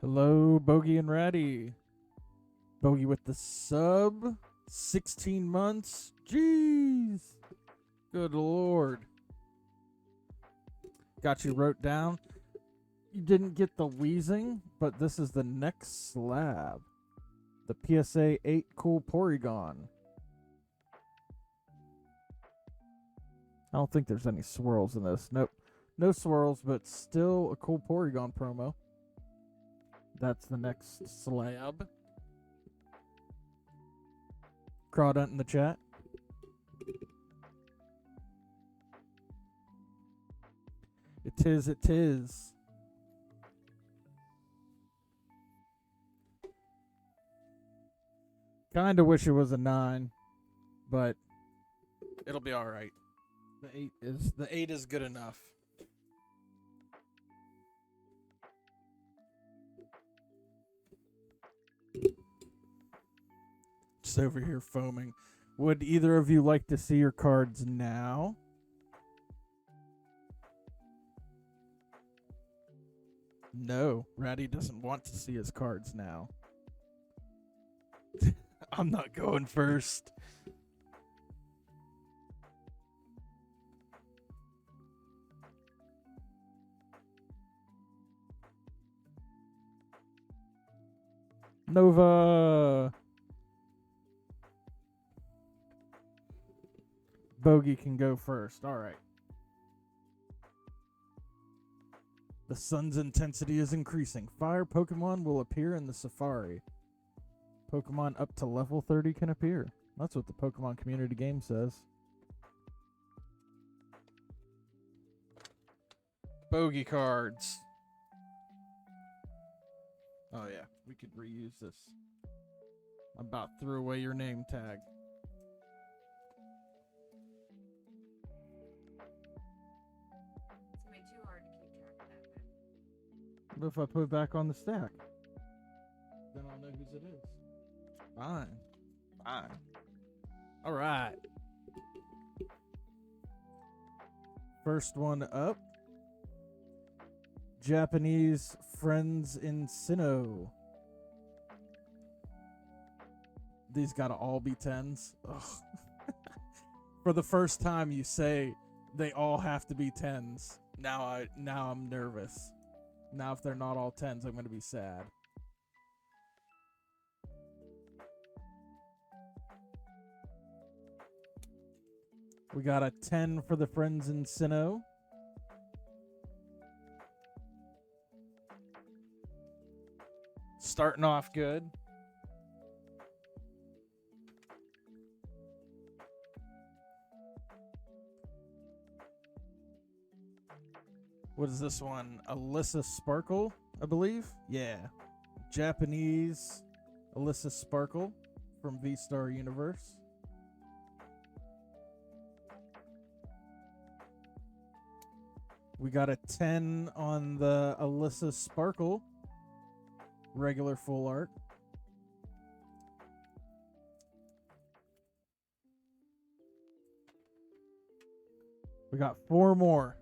Hello, Bogey and Ratty. Bogey with the sub. 16 months. Jeez. Good lord. Got you wrote down. You didn't get the wheezing, but this is the next slab. The PSA 8 Cool Porygon. I don't think there's any swirls in this. Nope. No swirls, but still a cool Porygon promo. That's the next slab. Crawdant in the chat. It is. Kinda wish it was a 9, but it'll be alright. The 8 is good enough. Just over here foaming. Would either of you like to see your cards now? No, Ratty doesn't want to see his cards now. I'm not going first. Nova. Bogey can go first. All right. The sun's intensity is increasing. Fire Pokemon will appear in the Safari. Pokemon up to level 30 can appear. That's what the Pokemon community game says. Bogey cards. Oh yeah, we could reuse this. I about threw away your name tag. It's way too hard to keep track of that then. What if I put it back on the stack? Then I'll know whose it is. Fine. All right. First one up. Japanese Friends in Sinnoh. These gotta all be 10s. Ugh. For the first time you say they all have to be 10s. Now I'm nervous. Now if they're not all 10s, I'm gonna be sad. We got a 10 for the Friends in Sinnoh. Starting off good. What is this one? Alyssa Sparkle, I believe? Yeah. Japanese Alyssa Sparkle from V-Star Universe. We got a 10 on the Alyssa Sparkle. Regular full art. We got 4 more.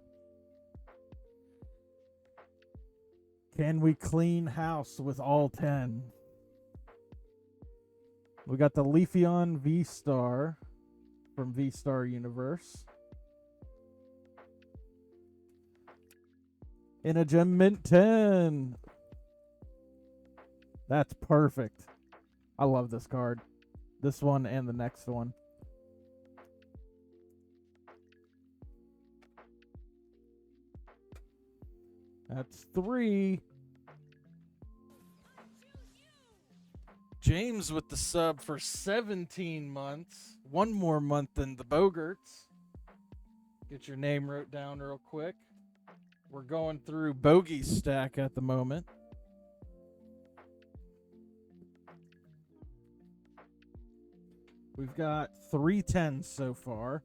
Can we clean house with all 10? We got the Leafeon V-Star from V-Star Universe. In a Gem Mint 10. That's perfect. I love this card. This one and the next one. That's 3. James with the sub for 17 months. 1 more month than the Bogerts. Get your name wrote down real quick. We're going through Bogey's stack at the moment. We've got 3 10s so far.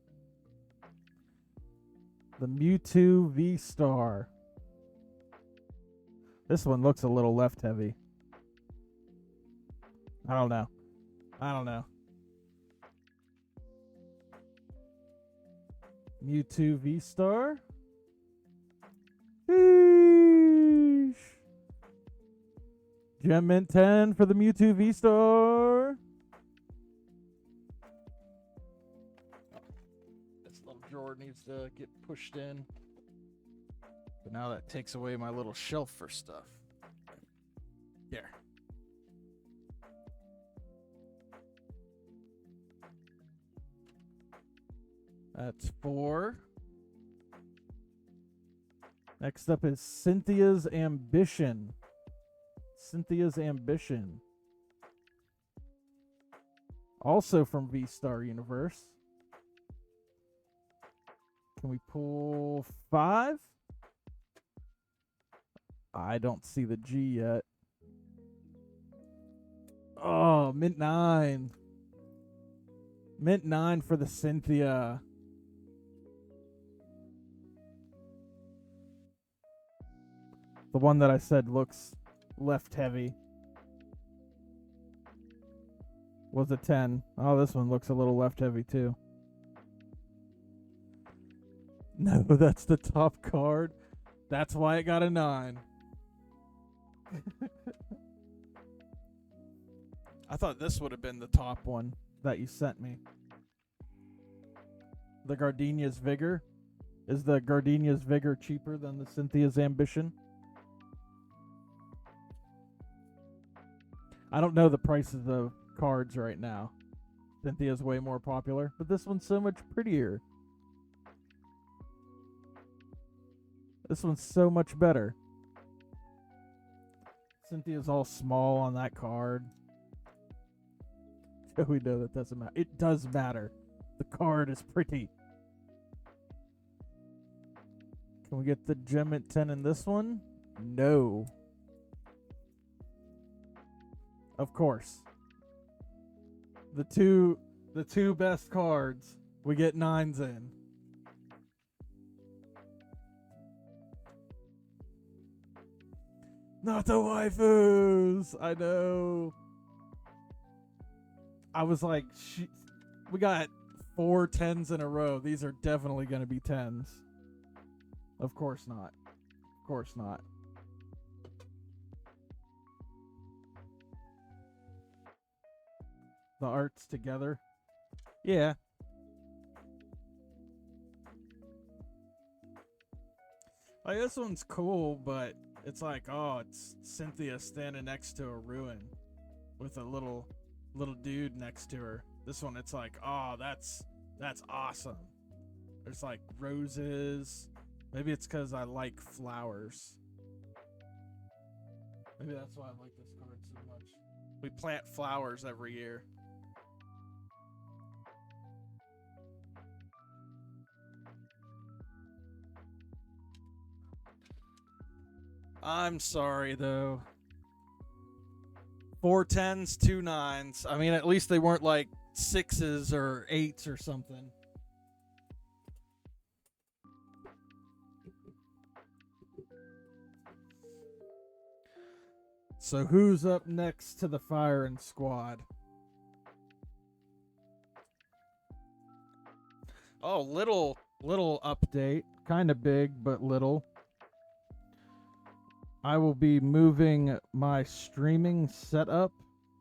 The Mewtwo V-Star. This one looks a little left heavy. I don't know. Mewtwo V-Star. Sheesh. Gem Mint 10 for the Mewtwo V-Star. This little drawer needs to get pushed in. But now that takes away my little shelf for stuff. Here. That's 4. Next up is Cynthia's Ambition. Cynthia's Ambition. Also from V-Star Universe. Can we pull 5? I don't see the G yet. Oh, Mint 9. Mint 9 for the Cynthia. The one that I said looks left heavy was a 10. Oh, this one looks a little left heavy too. No, that's the top card. That's why it got a 9. I thought this would have been the top one that you sent me. The Gardenia's Vigor. Is the Gardenia's Vigor cheaper than the Cynthia's Ambition? I don't know the prices of cards right now. Cynthia's way more popular, but this one's so much prettier. This one's so much better. Cynthia's all small on that card. We know that doesn't matter. It does matter. The card is pretty. Can we get the Gem at 10 in this one? No. Of course. The two best cards we get 9s in. Not the waifus. I know. I was like, we got 4 10s in a row. These are definitely going to be 10s. Of course not. Of course not. The art's together. Yeah. Like, this one's cool, but it's like, oh, it's Cynthia standing next to a ruin with a little dude next to her. This one, it's like, oh, that's awesome. There's like roses. Maybe it's because I like flowers. Maybe that's why I like this card so much. We plant flowers every year. I'm sorry, though. 4 10s, 2 9s. I mean, at least they weren't like 6s or 8s or something. So who's up next to the firing squad? Oh, little update. Kind of big, but little. I will be moving my streaming setup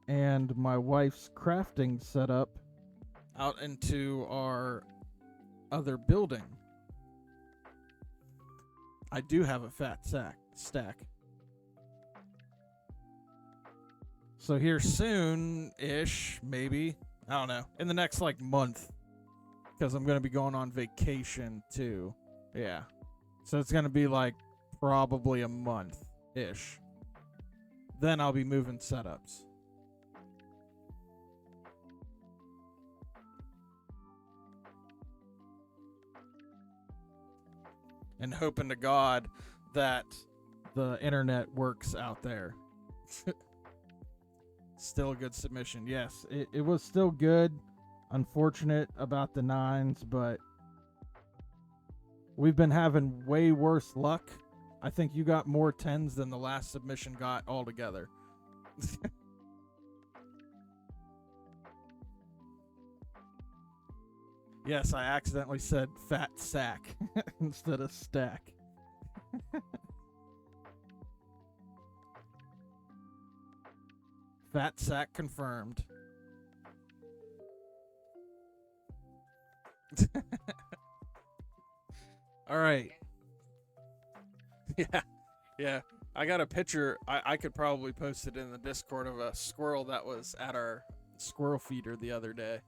and my wife's crafting setup out into our other building. I do have a fat stack. So here soon-ish, maybe, I don't know, in the next like month, because I'm going to be going on vacation too. Yeah. So it's going to be like probably a month-ish. Then I'll be moving setups. And hoping to God that the internet works out there. Still a good submission. Yes, it was still good. Unfortunate about the 9s, but we've been having way worse luck. I think you got more 10s than the last submission got altogether. Yes, I accidentally said fat sack instead of stack. Fat sack confirmed. All right. Yeah. Yeah. I got a picture. I could probably post it in the Discord of a squirrel that was at our squirrel feeder the other day.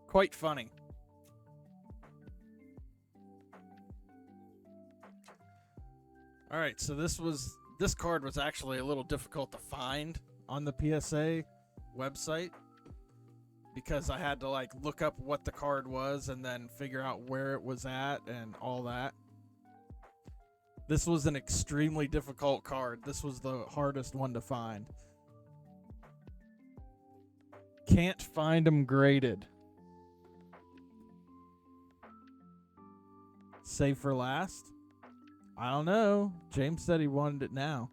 Quite funny. All right, so this card was actually a little difficult to find on the PSA website because I had to like look up what the card was and then figure out where it was at and all that. This was an extremely difficult card. This was the hardest one to find. Can't find them graded. Save for last? I don't know. James said he wanted it now.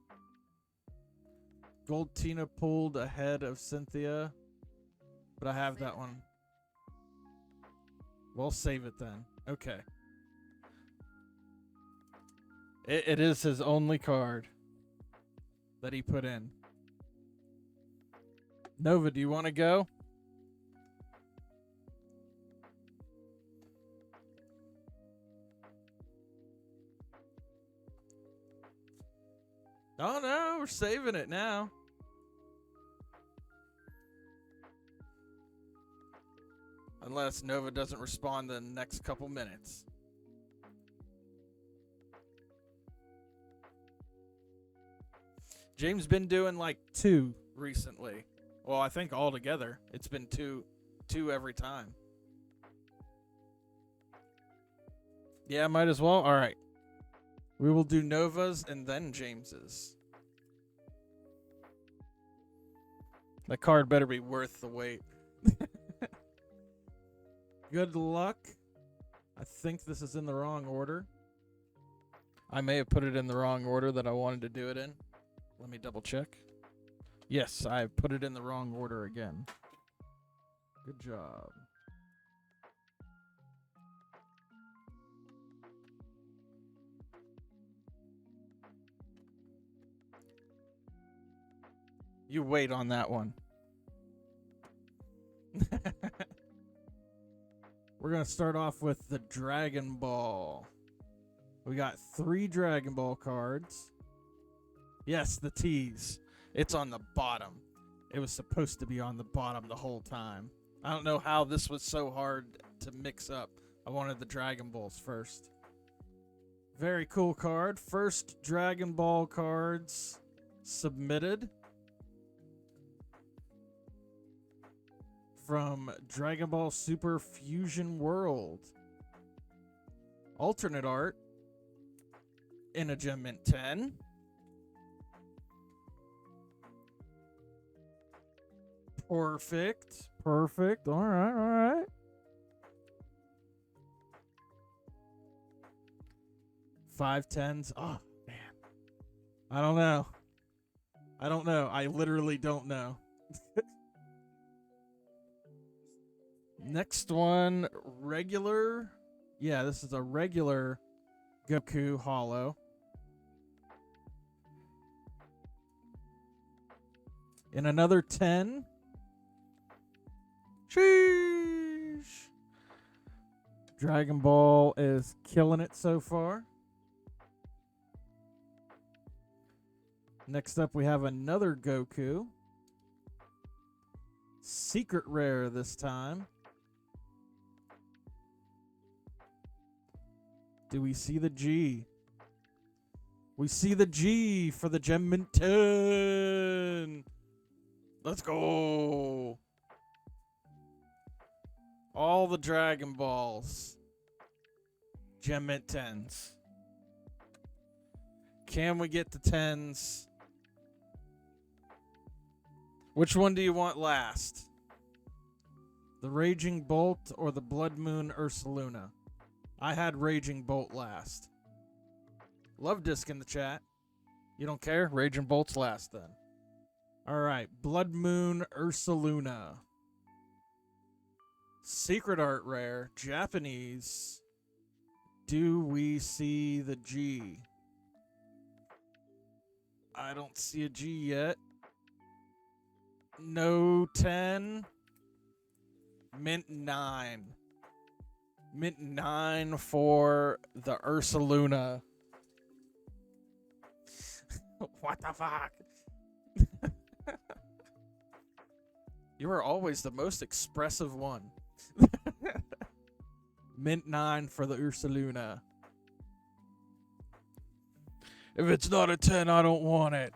Gold Tina pulled ahead of Cynthia, but I have that one. We'll save it then. Okay. It is his only card that he put in. Nova, do you want to go? Oh no, we're saving it now. Unless Nova doesn't respond in the next couple minutes. James been doing like 2 recently. Well, I think altogether it's been two every time. Yeah, might as well. All right. We will do Nova's and then James's. That card better be worth the wait. Good luck. I think this is in the wrong order. I may have put it in the wrong order that I wanted to do it in. Let me double check. Yes, I put it in the wrong order again. Good job. You wait on that one. We're going to start off with the Dragon Ball. We got 3 Dragon Ball cards. Yes, the T's. It's on the bottom. It was supposed to be on the bottom the whole time. I don't know how this was so hard to mix up. I wanted the Dragon Balls first. Very cool card. First Dragon Ball cards submitted from Dragon Ball Super Fusion World. Alternate art in a Gem Mint 10. Perfect. Perfect. All right. All right. 5 10s. Oh, man. I don't know. I don't know. I literally don't know. Next one, regular. Yeah, this is a regular Goku Holo. In another 10. Sheesh. Dragon Ball is killing it so far. Next up, we have another Goku. Secret rare this time. Do we see the G? We see the G for the Gem Mint 10. Let's go. All the Dragon Balls. Gem Mint 10s. Can we get the 10s? Which one do you want last? The Raging Bolt or the Blood Moon Ursaluna? I had Raging Bolt last. Love Disc in the chat. You don't care? Raging Bolt's last then. Alright, Blood Moon Ursaluna. Secret art rare, Japanese. Do we see the G? I don't see a G yet. No 10. Mint 9. Mint 9 for the Ursaluna. What the fuck? You are always the most expressive one. Mint 9 for the Ursaluna. If it's not a 10, I don't want it.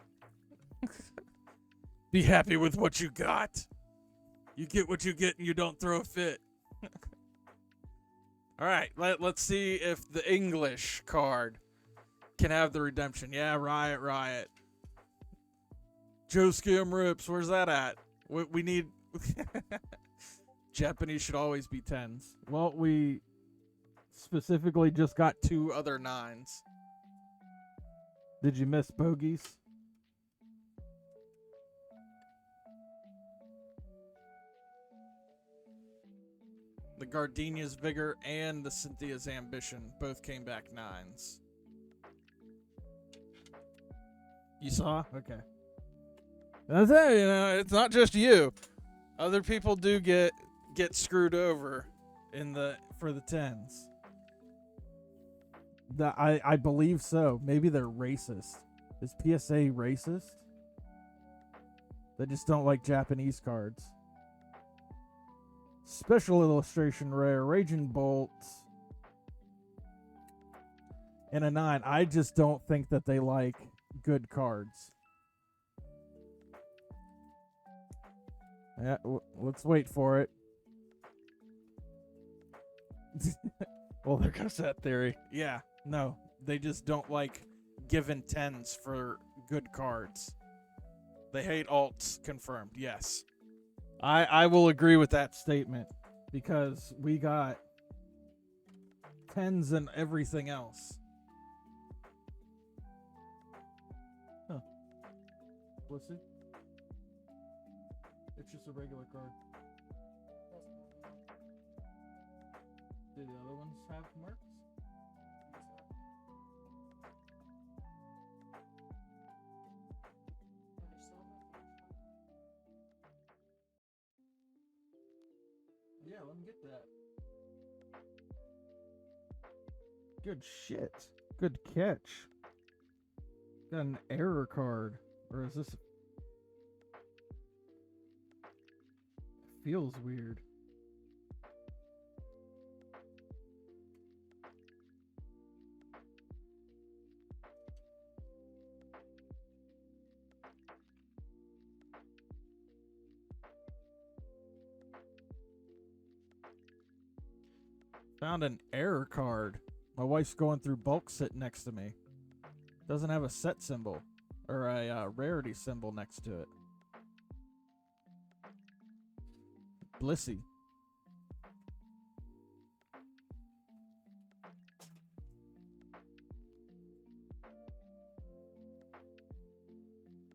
Be happy with what you got. You get what you get and you don't throw a fit. All right, let's see if the English card can have the redemption. Yeah, Riot. Joe Scam Rips, where's that at? We need... Japanese should always be 10s. Well, we specifically just got 2 other 9s. Did you miss bogeys? The Gardenia's Vigor and the Cynthia's Ambition both came back 9s. You saw? Okay. That's it, you know, it's not just you. Other people do get screwed over for the 10s. I believe so. Maybe they're racist. Is PSA racist? They just don't like Japanese cards. Special illustration rare, Raging Bolt, and a 9. I just don't think that they like good cards. Yeah, let's wait for it. Well, there goes that theory. Yeah, no, they just don't like giving 10s for good cards. They hate alts, confirmed, yes. I will agree with that statement because we got 10s and everything else. Huh. What's it? It's just a regular card. Do the other ones have marks? Yeah, let me get that. Good shit. Good catch. Got an error card. Or is this... It feels weird. Found an error card. My wife's going through bulk sit next to me. Doesn't have a set symbol or a rarity symbol next to it. Blissey.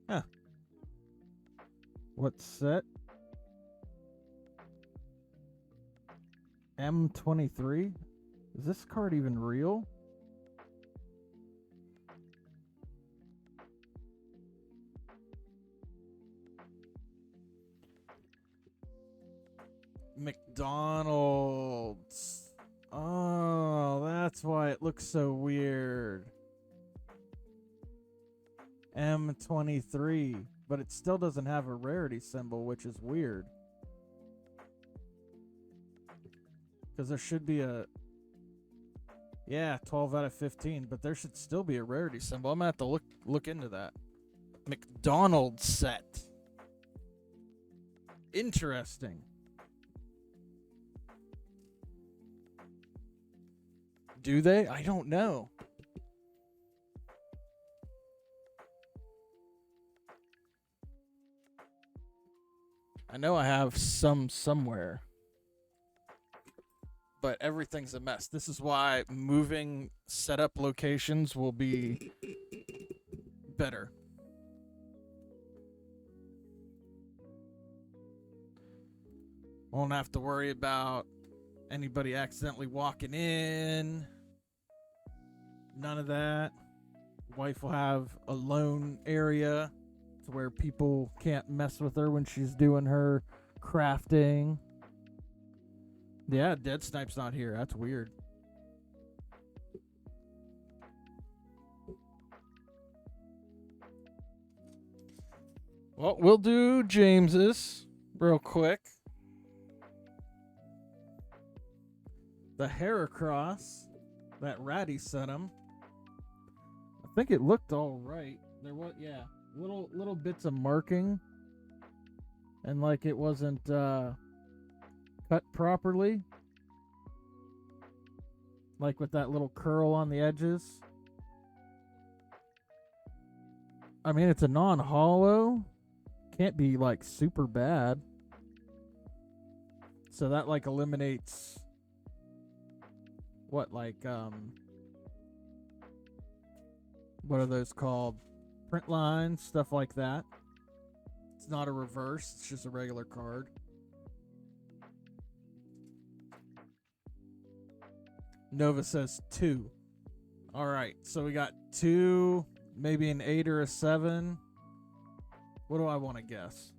Huh. What set? M23? Is this card even real? McDonald's. Oh, that's why it looks so weird. M23. But it still doesn't have a rarity symbol, which is weird. Because there should be a... Yeah, 12 out of 15. But there should still be a rarity symbol. I'm going to have to look into that. McDonald's set. Interesting. Do they? I don't know. I know I have some somewhere. But everything's a mess. This is why moving setup locations will be better. Won't have to worry about anybody accidentally walking in. None of that. Wife will have a lone area to where people can't mess with her when she's doing her crafting. Yeah, Dead Snipe's not here. That's weird. Well, we'll do James's real quick. The Heracross that Ratty sent him. I think it looked all right. There was, yeah, little bits of marking, and like it wasn't cut properly, like with that little curl on the edges. I mean, it's a non-hollow. Can't be like super bad. So that like eliminates what, like what are those called? Print lines, stuff like that. It's not a reverse, it's just a regular card. Nova says 2. Alright, so we got 2, maybe an 8 or a 7. What do I want to guess?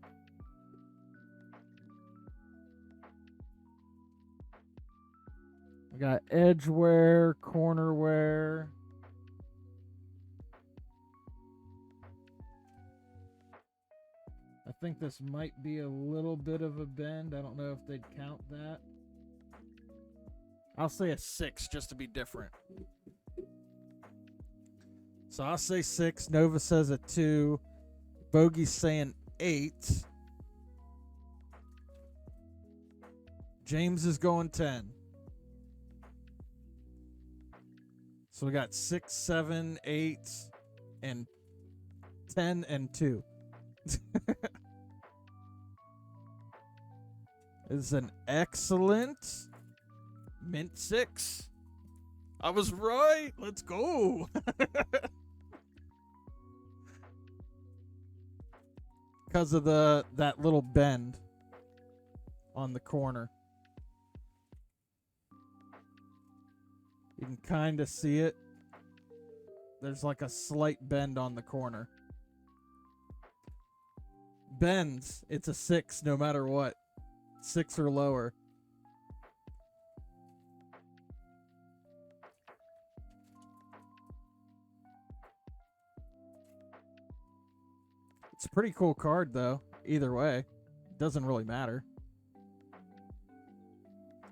We got edge wear, corner wear. I think this might be a little bit of a bend. I don't know if they'd count that. I'll say a 6 just to be different. So I'll say 6. Nova says a 2. Bogey's saying 8. James is going 10. So we got 6, 7, 8, and 10 and 2. It's an excellent mint 6. I was right. Let's go. Because of that little bend on the corner. You can kind of see it. There's like a slight bend on the corner. Bends, it's a 6 no matter what. 6 or lower. It's a pretty cool card, though. Either way, doesn't really matter.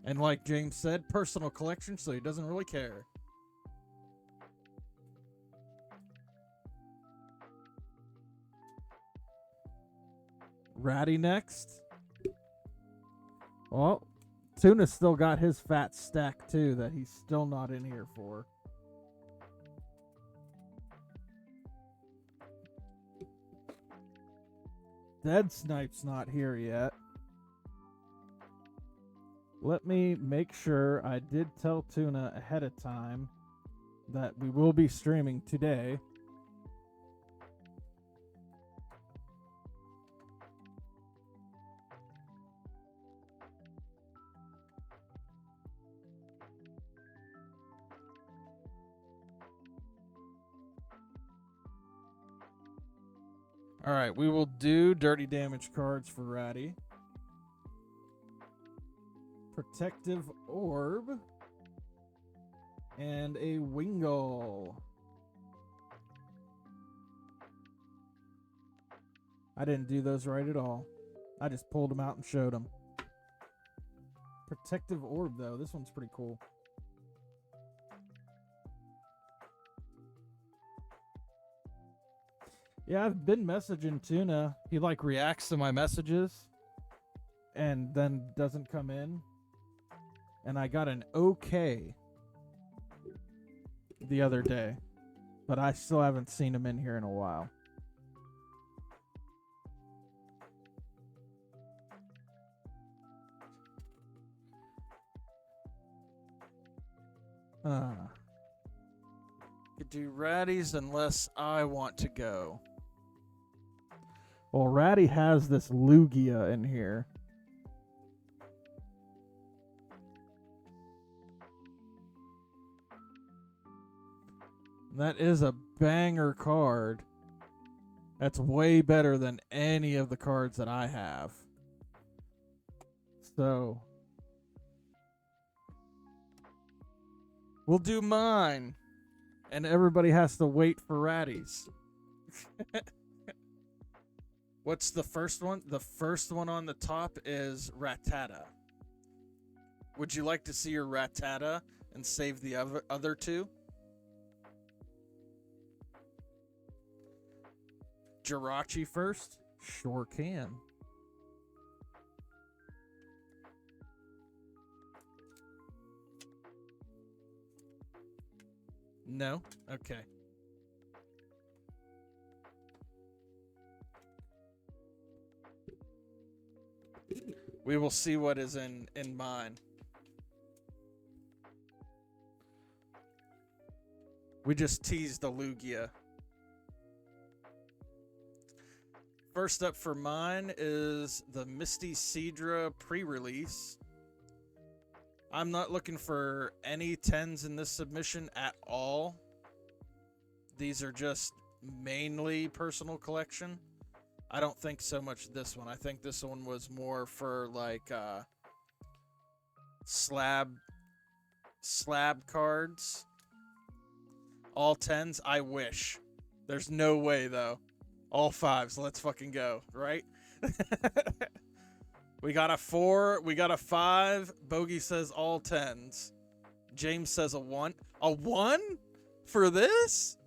And like James said, personal collection, so he doesn't really care. Ratty next. Well, Tuna's still got his fat stack, too, that he's still not in here for. Dead Snipe's not here yet. Let me make sure I did tell Tuna ahead of time that we will be streaming today. Alright, we will do dirty damage cards for Ratty. Protective Orb. And a Wingull. I didn't do those right at all. I just pulled them out and showed them. Protective Orb, though. This one's pretty cool. Yeah, I've been messaging Tuna. He like reacts to my messages and then doesn't come in. And I got an okay the other day, but I still haven't seen him in here in a while. Could do Ratty's unless I want to go. Well, Ratty has this Lugia in here. That is a banger card. That's way better than any of the cards that I have. So, we'll do mine. And everybody has to wait for Ratty's. What's the first one? The first one on the top is Rattata. Would you like to see your Rattata and save the other two? Jirachi first? Sure can. No? Okay. We will see what is in mine. We just teased the Lugia. First up for mine is the Misty Seadra pre-release. I'm not looking for any 10s in this submission at all. These are just mainly personal collection. I don't think so much this one. I think this one was more for like slab cards. All 10s, I wish. There's no way though. All 5s, let's fucking go, right? We got a 4, we got a 5. Bogey says all 10s. James says a 1. A 1 for this?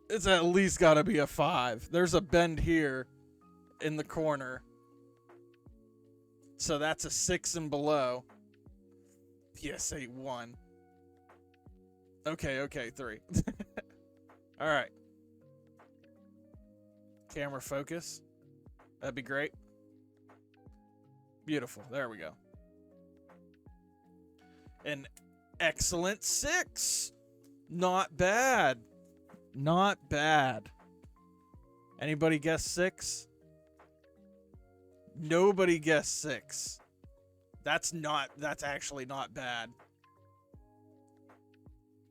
It's at least got to be a 5. There's a bend here in the corner. So that's a 6 and below. PSA 1. Okay, 3. All right. Camera focus. That'd be great. Beautiful. There we go. An excellent 6. Not bad. Not bad. Anybody guess 6? Nobody guessed 6. That's actually not bad.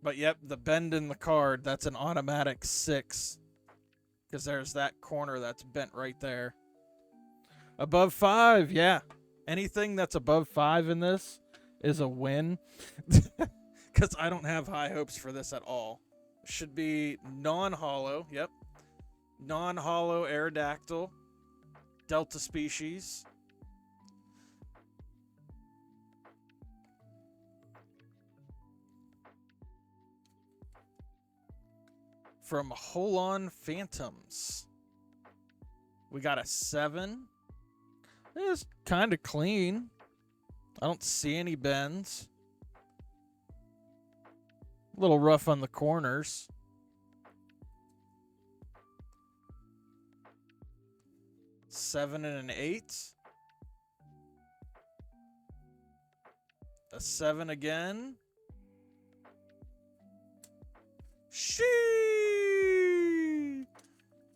But yep, the bend in the card, that's an automatic 6. Because there's that corner that's bent right there. Above 5, yeah. Anything that's above 5 in this is a win. Because I don't have high hopes for this at all. Should be non-hollow, yep. Non-hollow Aerodactyl. Delta species. From Holon Phantoms. We got a 7. It's kind of clean. I don't see any bends. A little rough on the corners. Seven and an 8. A 7 again. Sheesh.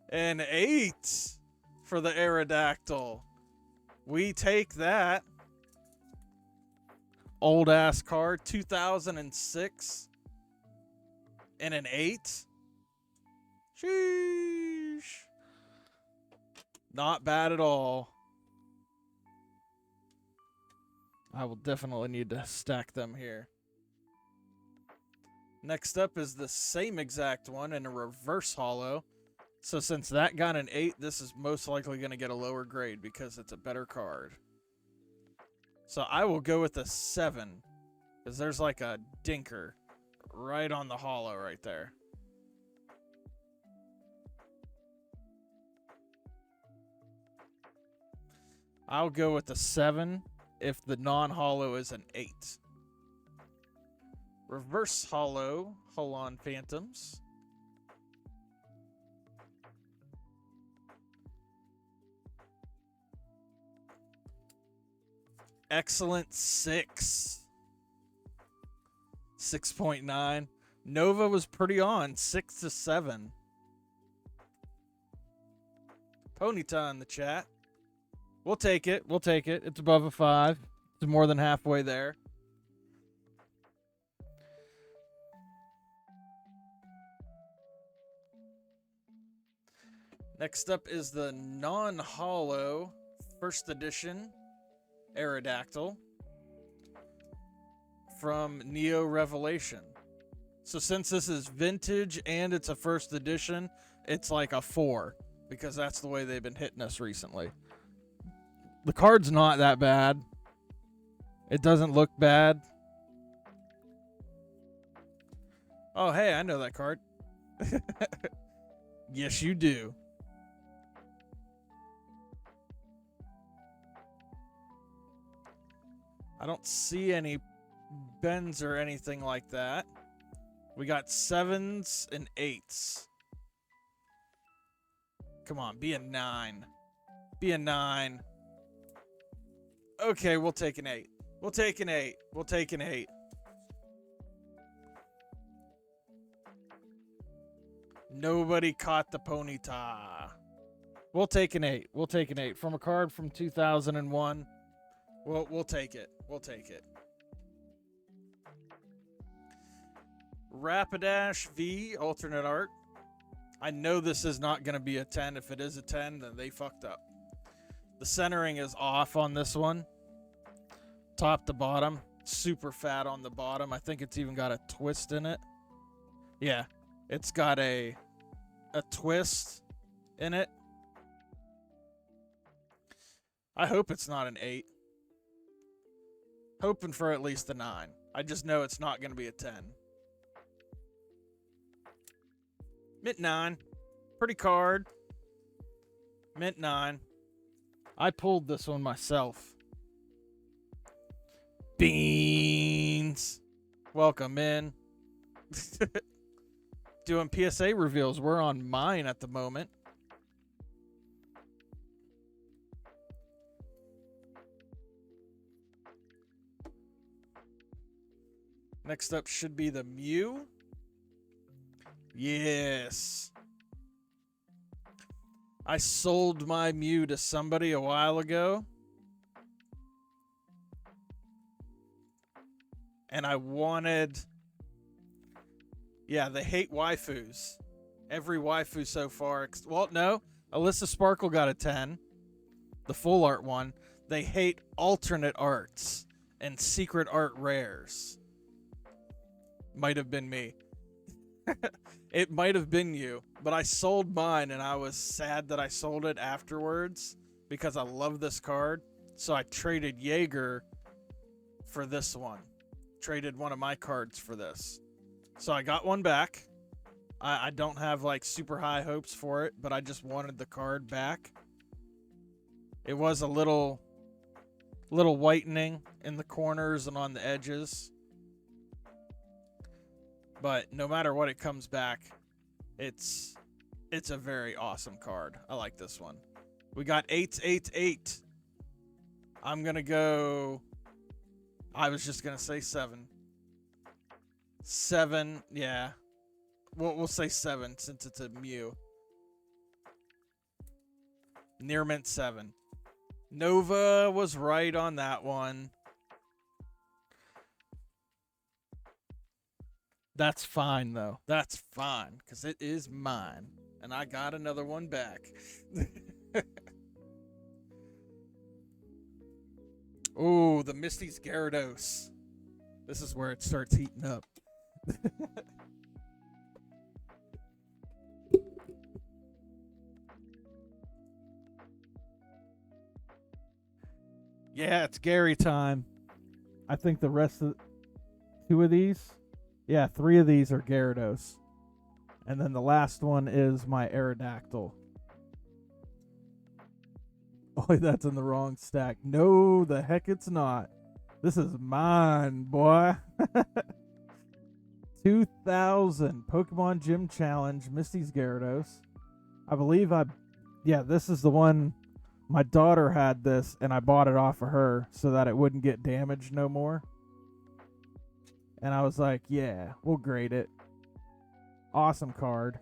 An 8 for the Aerodactyl. We take that. Old ass card, 2006. And an 8. Sheesh. Not bad at all. I will definitely need to stack them here. Next up is the same exact one in a reverse hollow. So since that got an 8, this is most likely going to get a lower grade because it's a better card. So I will go with a 7. Because there's like a dinker right on the hollow right there. I'll go with the 7 if the non-hollow is an 8. Reverse hollow, Holon Phantoms. Excellent 6. 6.9. Nova was pretty on. 6 to 7. Ponyta in the chat. We'll take it. We'll take it. It's above a 5. It's more than halfway there. Next up is the non-hollow first edition Aerodactyl from Neo Revelation. So since this is vintage and it's a first edition, it's like a 4 because that's the way they've been hitting us recently. The card's not that bad. It doesn't look bad. Oh, hey, I know that card. Yes, you do. I don't see any bends or anything like that. We got 7s and 8s. Come on, be a 9. Be a 9. Okay, we'll take an 8. We'll take an 8. We'll take an 8. Nobody caught the Ponyta. We'll take an 8. We'll take an 8. From a card from 2001. We'll take it. We'll take it. Rapidash V alternate art. I know this is not going to be a 10. If it is a 10, then they fucked up. The centering is off on this one. Top to bottom. Super fat on the bottom. I think it's even got a twist in it. Yeah. It's got a twist in it. I hope it's not an 8. Hoping for at least a 9. I just know it's not going to be a 10. Mint 9. Pretty card. Mint 9. I pulled this one myself. Beans. Welcome in. Doing PSA reveals. We're on mine at the moment. Next up should be the Mew. Yes. I sold my Mew to somebody a while ago. And I wanted... Yeah, they hate waifus. Every waifu so far... Well, no. Alyssa Sparkle got a 10. The full art one. They hate alternate arts and secret art rares. Might have been me. It might have been you. But I sold mine and I was sad that I sold it afterwards because I love this card. So I traded Jaeger for this one. Traded one of my cards for this. So I got one back. I don't have like super high hopes for it, but I just wanted the card back. It was a little whitening in the corners and on the edges. But no matter what it comes back, it's a very awesome card. I like this one. We got 888. I'm going to go... I was just going to say 7. 7, yeah. We'll say 7 since it's a Mew. Near mint 7. Nova was right on that one. That's fine, though. That's fine, because it is mine. And I got another one back. Oh, the Misty's Gyarados. This is where it starts heating up. Yeah, it's Gary time. I think the rest of 2 of these... Yeah, 3 of these are Gyarados. And then the last one is my Aerodactyl. Oh, that's in the wrong stack. No, the heck it's not. This is mine, boy. 2000 Pokemon Gym Challenge, Misty's Gyarados. I believe yeah, this is the one. My daughter had this, and I bought it off of her so that it wouldn't get damaged no more. And I was like, yeah, we'll grade it. Awesome card.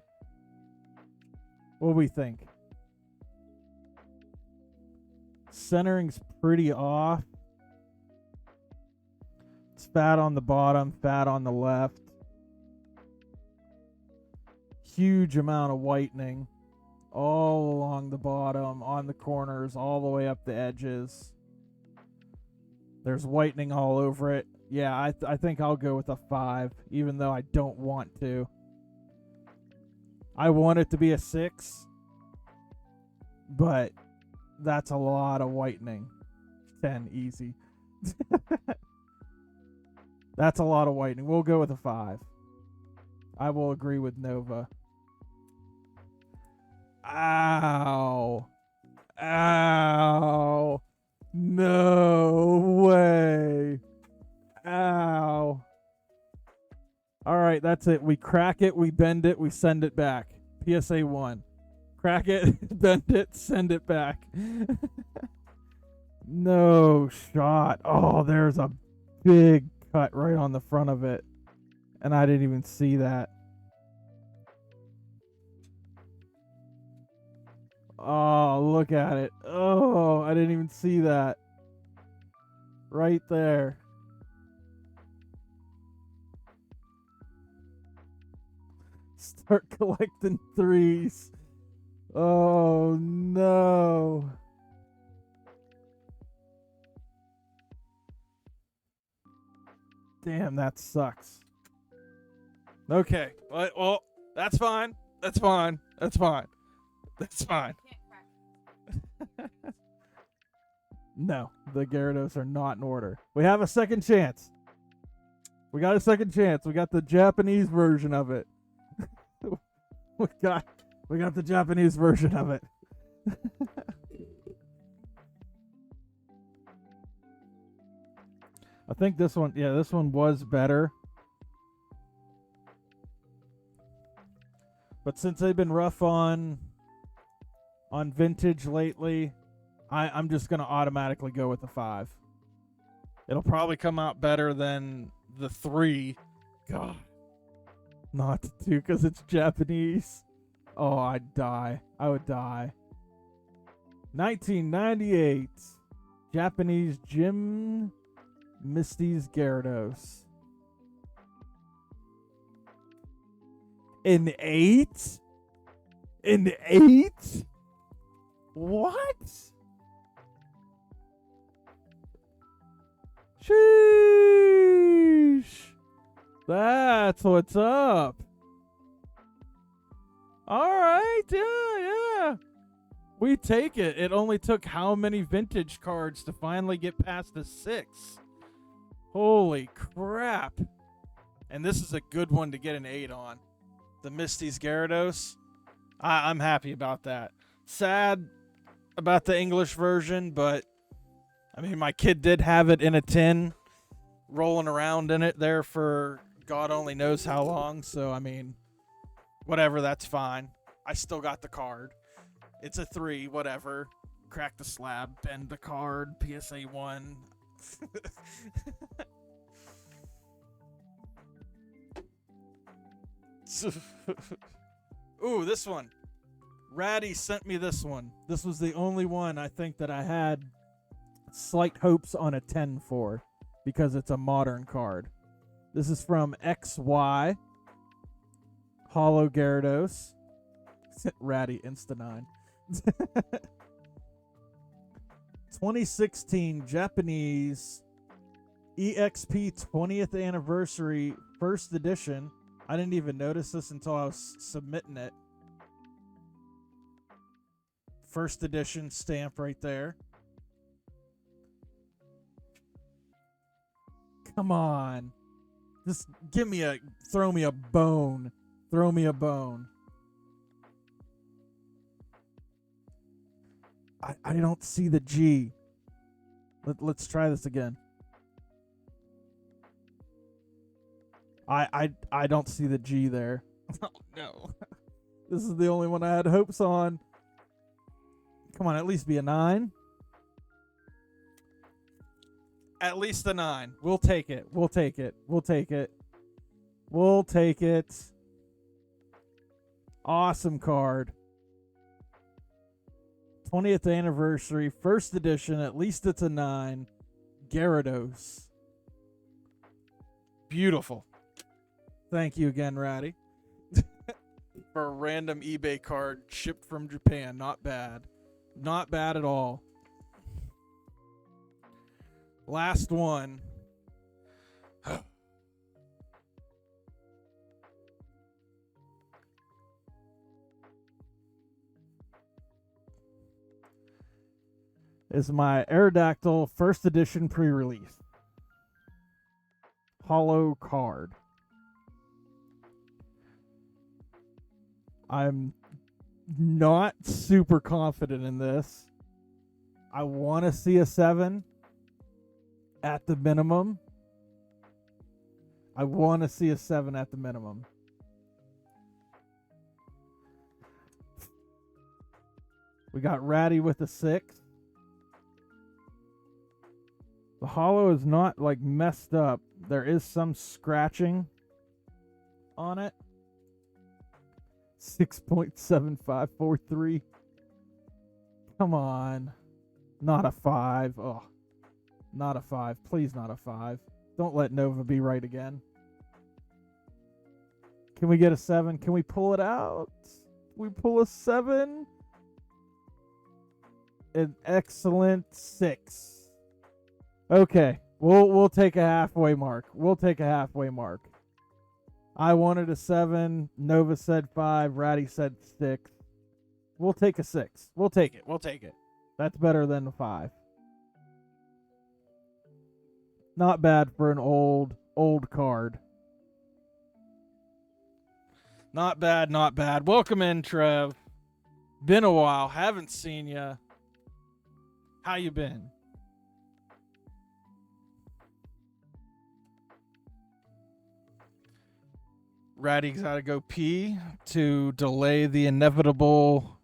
What do we think? Centering's pretty off. It's fat on the bottom, fat on the left. Huge amount of whitening all along the bottom, on the corners, all the way up the edges. There's whitening all over it. Yeah, I think I'll go with a 5, even though I don't want to. I want it to be a 6, but that's a lot of whitening. 10, easy. That's a lot of whitening. We'll go with a 5. I will agree with Nova. Ow. Ow. No way. Ow. All right, that's it. We crack it, we bend it, we send it back. PSA 1. Crack it, bend it, send it back. No shot. Oh, there's a big cut right on the front of it. And I didn't even see that. Oh, look at it. Oh, I didn't even see that. Right there. Start collecting 3s. Oh, no. Damn, that sucks. Okay. Well, that's fine. That's fine. That's fine. That's fine. No, the Gyarados are not in order. We have a second chance. We got a second chance. We got the Japanese version of it. we got the Japanese version of it. I think this one, yeah, this one was better. But since they've been rough on vintage lately, I'm just going to automatically go with the 5. It'll probably come out better than the 3. God. Not the 2 because it's Japanese. Oh, I'd die. I would die. 1998. Japanese Gym Misty's Gyarados. An 8? An 8? What? Sheesh. That's what's up. All right. Yeah. We take it. It only took how many vintage cards to finally get past the 6? Holy crap. And this is a good one to get an 8 on. The Misty's Gyarados. I'm happy about that. Sad about the English version, but I mean, my kid did have it in a tin, rolling around in it there for God only knows how long. So, I mean, whatever, that's fine. I still got the card. It's a 3, whatever. Crack the slab, bend the card, PSA 1. Ooh, this one. Ratty sent me this one. This was the only one I think that I had slight hopes on a 10 for because it's a modern card. This is from XY. Holo Gyarados. Ratty Insta9. 2016 Japanese EXP 20th anniversary first edition. I didn't even notice this until I was submitting it. First edition stamp right there. Come on. Just throw me a bone. Throw me a bone. I don't see the G. Let's try this again. I don't see the G there. Oh, no. This is the only one I had hopes on. Come on, at least be a 9. At least a 9. We'll take it. We'll take it. We'll take it. We'll take it. Awesome card. 20th anniversary, first edition. At least it's a 9. Gyarados. Beautiful. Thank you again, Ratty. for a random eBay card shipped from Japan. Not bad. Not bad at all. Last one. Is my Aerodactyl first edition pre-release. Hollow card. I'm not super confident in this. I want to see a 7 at the minimum. I want to see a 7 at the minimum. We got Ratty with a 6. The hollow is not like messed up. There is some scratching on it. 6.7543. Come on. Not a 5. Oh. Not a 5. Please not a 5. Don't let Nova be right again. Can we get a 7? Can we pull it out? We pull a 7? An excellent 6. Okay. We'll take a halfway mark. We'll take a halfway mark. I wanted a 7. Nova said 5. Ratty said 6. We'll take a 6. We'll take it. We'll take it. That's better than a 5. Not bad for an old card. Not bad, not bad. Welcome in, Trev. Been a while. Haven't seen ya. How you been? Ratty's got to go pee to delay the inevitable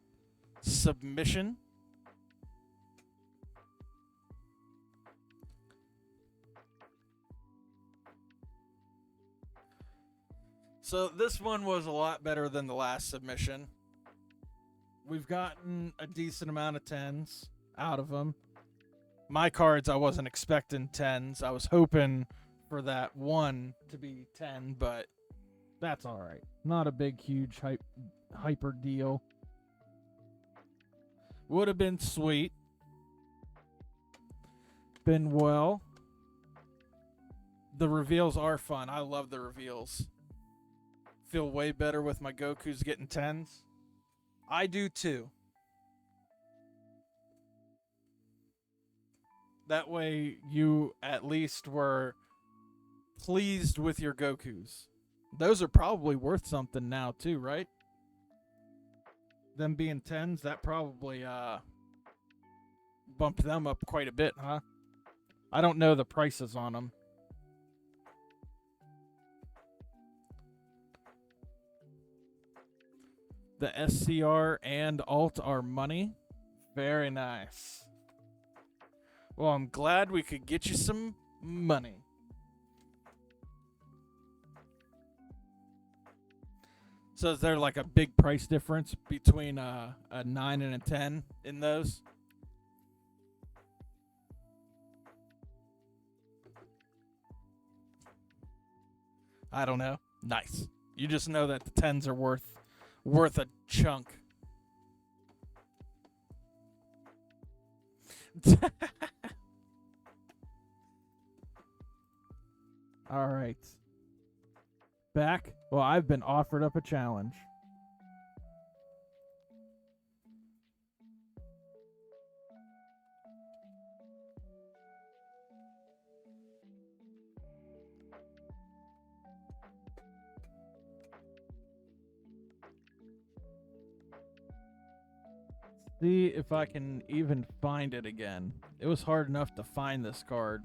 submission. So this one was a lot better than the last submission. We've gotten a decent amount of 10s out of them. My cards, I wasn't expecting 10s. I was hoping for that 1 to be 10, but that's all right. Not a big, huge, hyper deal. Would have been sweet. Been well. The reveals are fun. I love the reveals. Feel way better with my Gokus getting 10s. I do too. That way you at least were pleased with your Gokus. Those are probably worth something now too, right? Them being 10s, that probably bumped them up quite a bit, huh? I don't know the prices on them. The SCR and Alt are money. Very nice. Well, I'm glad we could get you some money. So is there like a big price difference between a 9 and a 10 in those? I don't know. Nice. You just know that the 10s are worth a chunk. All right. Back? Well, I've been offered up a challenge. See if I can even find it again. It was hard enough to find this card.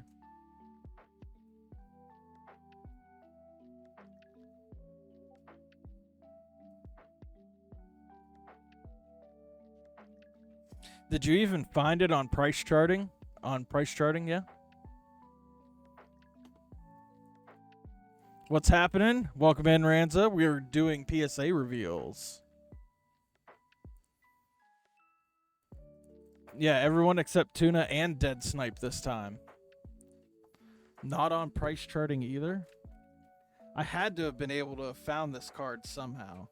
Did you even find it on price charting? On price charting, yeah? What's happening? Welcome in, Ranza. We're doing PSA reveals. Yeah, everyone except Tuna and Dead Snipe this time. Not on price charting either. I had to have been able to have found this card somehow.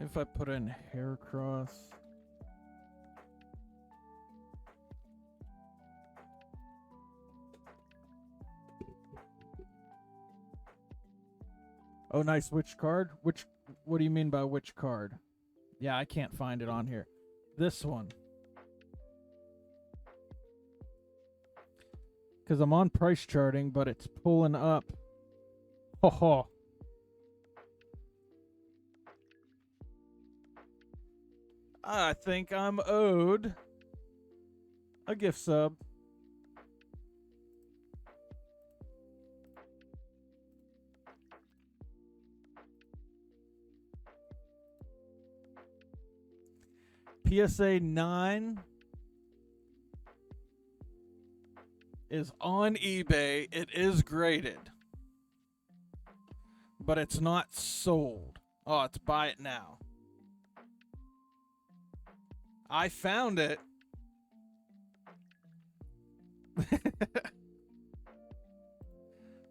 If I put in hair cross. Oh, nice. Which card? What do you mean by which card? Yeah, I can't find it on here. This one. Because I'm on price charting, but it's pulling up. Ho ho. I think I'm owed a gift sub. PSA 9 is on eBay. It is graded, but it's not sold. Oh, it's buy it now. I found it.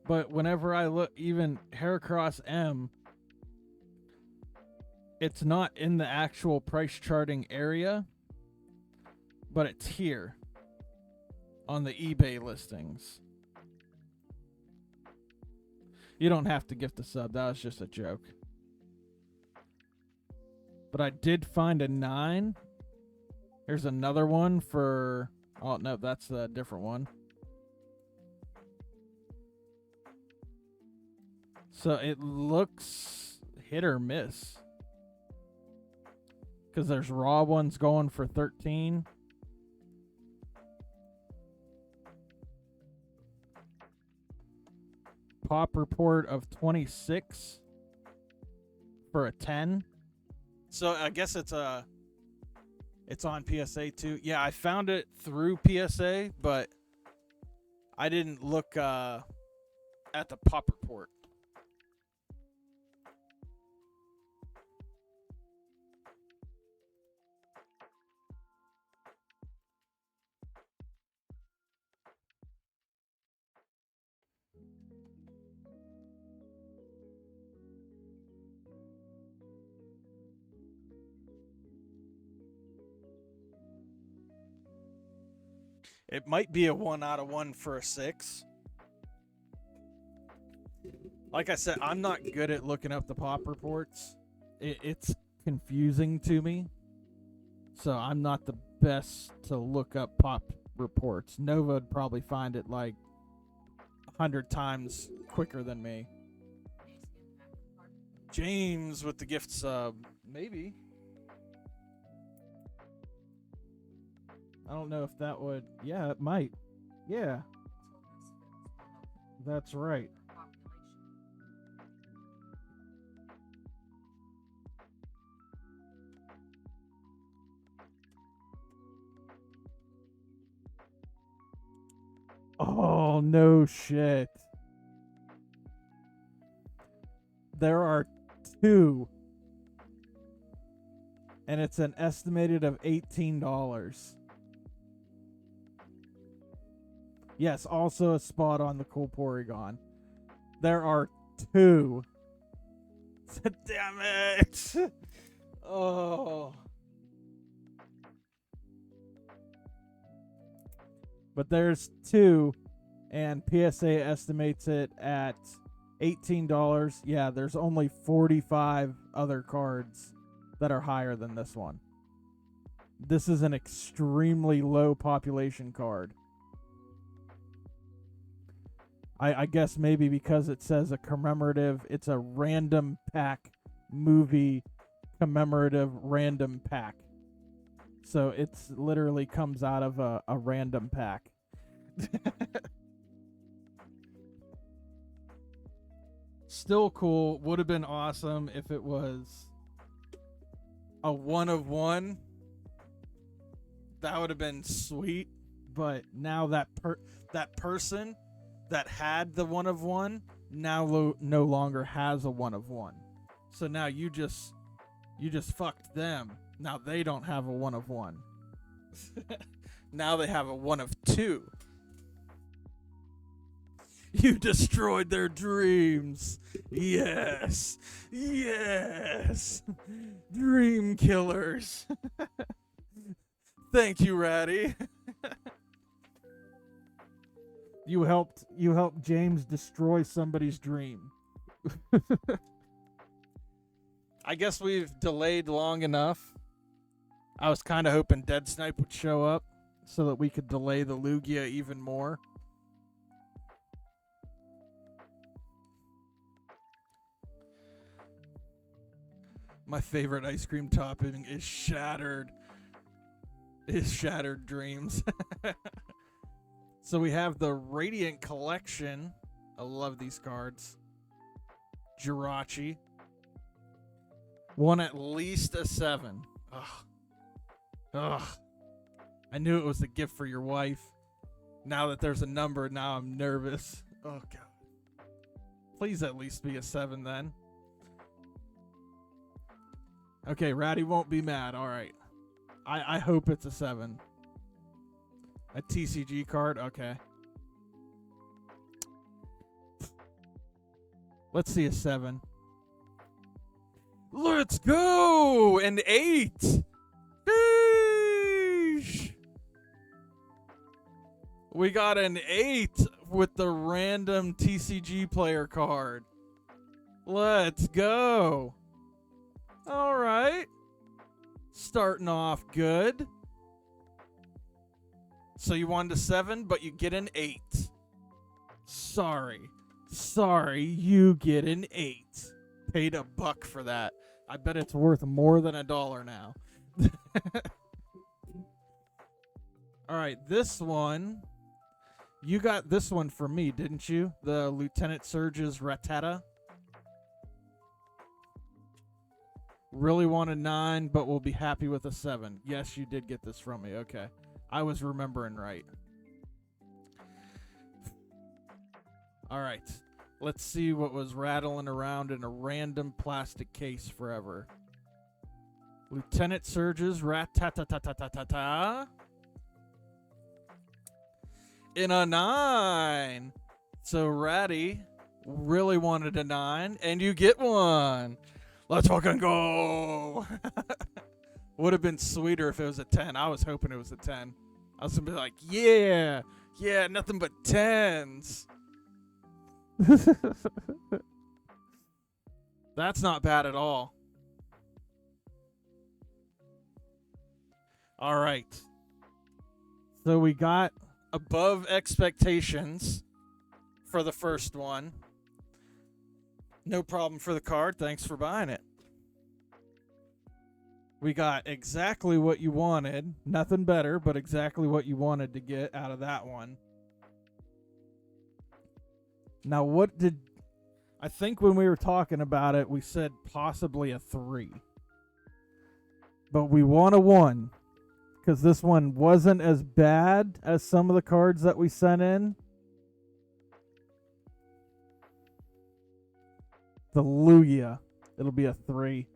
But whenever I look, even Heracross M, it's not in the actual price charting area, but it's here on the eBay listings. You don't have to gift a sub. That was just a joke. But I did find a 9. Here's another one for... Oh, no, that's a different one. So it looks hit or miss. Because there's raw ones going for 13. Pop report of 26 for a 10. So I guess it's on PSA too. Yeah, I found it through PSA, but I didn't look at the pop report. It might be a 1 out of 1 for a 6. Like I said, I'm not good at looking up the pop reports. It's confusing to me. So I'm not the best to look up pop reports. Nova would probably find it like 100 times quicker than me. James with the gift sub. Maybe. I don't know if that would... Yeah, it might. Yeah. That's right. Oh, no shit. There are 2. And it's an estimated of $18. Yes, also a spot on the cool Porygon. There are 2. Damn it! Oh. But there's 2, and PSA estimates it at $18. Yeah, there's only 45 other cards that are higher than this one. This is an extremely low population card. I guess maybe because it says a commemorative, it's a random pack movie commemorative random pack. So it's literally comes out of a random pack. Still cool. Would have been awesome if it was a 1 of 1. That would have been sweet. But now that person that had the 1 of 1 now no longer has a 1 of 1. So now you just fucked them. Now they don't have a 1 of 1. Now they have a 1 of 2. You destroyed their dreams. Yes. Yes. Dream killers. Thank you, Ratty. You helped James destroy somebody's dream. I guess we've delayed long enough. I was kind of hoping Dead Snipe would show up so that we could delay the Lugia even more. My favorite ice cream topping is shattered. Shattered dreams. So we have the Radiant Collection. I love these cards. Jirachi. Won at least a 7. Ugh. Ugh. I knew it was a gift for your wife. Now that there's a number, now I'm nervous. Oh, God. Please at least be a 7 then. Okay, Ratty won't be mad. All right. I hope it's a 7. A TCG card? Okay. Let's see a 7. Let's go! An 8! Sheesh! We got an 8 with the random TCG player card. Let's go! All right. Starting off good. So you wanted a 7, but you get an 8. Sorry, you get an 8. Paid $1 for that. I bet it's worth more than $1 now. All right, this one. You got this one for me, didn't you? The Lieutenant Surge's Rattata. Really want a 9, but we'll be happy with a 7. Yes, you did get this from me. Okay. I was remembering right. All right. Let's see what was rattling around in a random plastic case forever. Lieutenant Surge's Rat-ta-ta-ta-ta-ta-ta. In a 9. So Ratty really wanted a 9, and you get one. Let's fucking go. Would have been sweeter if it was a 10. I was hoping it was a 10. I was going to be like, yeah, nothing but 10s. That's not bad at all. All right. So we got above expectations for the first one. No problem for the card. Thanks for buying it. We got exactly what you wanted. Nothing better, but exactly what you wanted to get out of that one. Now, what did... I think when we were talking about it, we said possibly a 3. But we want a 1. Because this one wasn't as bad as some of the cards that we sent in. The Lugia. It'll be a 3.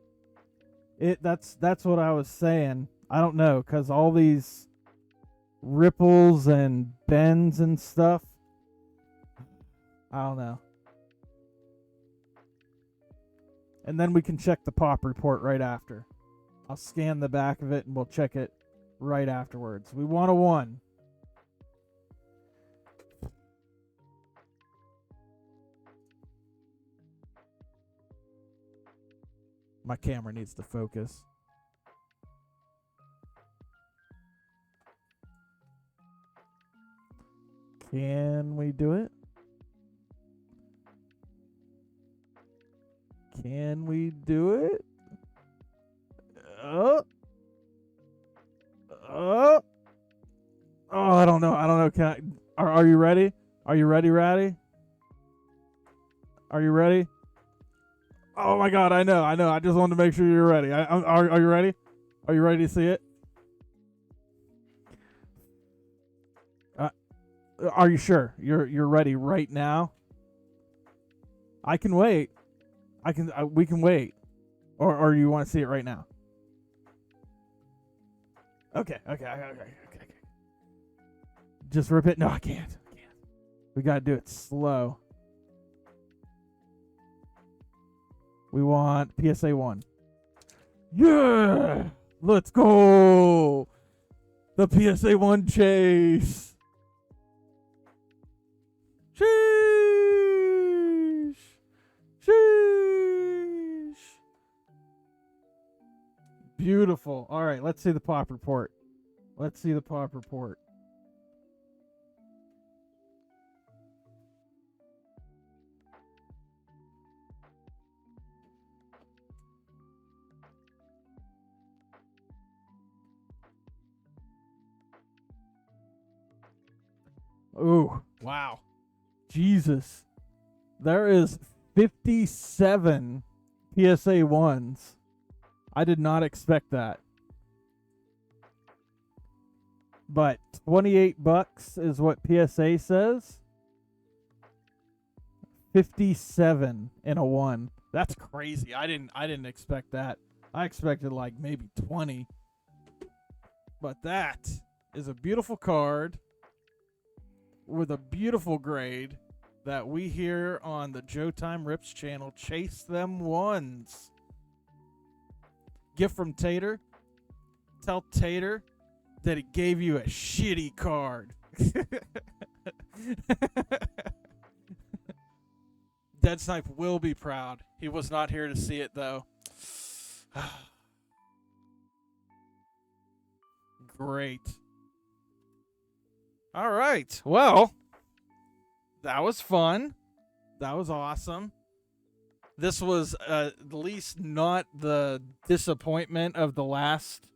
That's what I was saying. I don't know, because all these ripples and bends and stuff. I don't know. And then we can check the pop report right after. I'll scan the back of it and we'll check it right afterwards. We want a 1. My camera needs to focus. Can we do it? Can we do it? Oh, I don't know. Can I, are you ready? Are you ready, Ratty? Are you ready? Oh my God, I know. I just wanted to make sure you're ready. Are you ready? Are you ready to see it? Are you sure? You're ready right now? I can wait. We can wait. Or you want to see it right now? Okay. Just rip it. No, I can't. We gotta do it slow. We want PSA 1. Yeah! Let's go! The PSA 1 chase! Sheesh! Sheesh! Beautiful. All right, let's see the pop report. Let's see the pop report. Ooh, wow. Jesus. There is 57 PSA 1s. I did not expect that. But $28 is what PSA says. 57 in a 1. That's crazy. I didn't expect that. I expected like maybe 20. But that is a beautiful card with a beautiful grade that we here on the Joe Time Rips channel chase them ones. Gift from Tater. Tell Tater that he gave you a shitty card. Dead Snipe will be proud. He was not here to see it though. Great. All right. Well, that was fun. That was awesome. This was at least not the disappointment of the last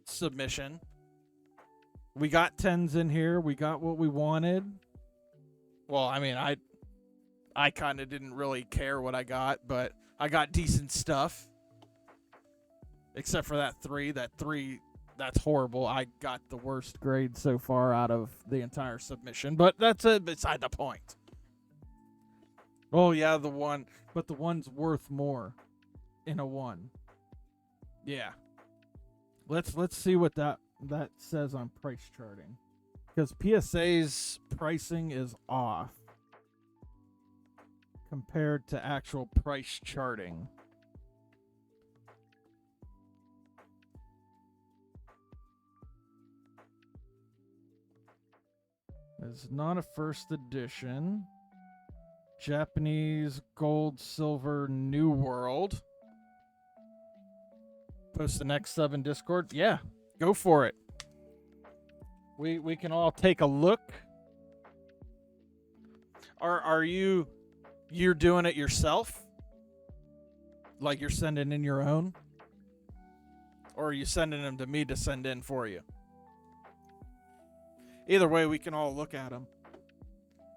submission. We got 10s in here. We got what we wanted. Well, I mean, I kind of didn't really care what I got, but I got decent stuff. Except for that 3. That 3, that's horrible. I got the worst grade so far out of the entire submission, but that's beside the point. Oh yeah, the 1, but the 1's worth more in a 1. Yeah. Let's see what that says on price charting, because PSA's pricing is off compared to actual price charting. It's not a first edition. Japanese gold, silver, New World. Post the next sub in Discord. Yeah, go for it. We can all take a look. Are you're doing it yourself? Like you're sending in your own? Or are you sending them to me to send in for you? Either way, we can all look at them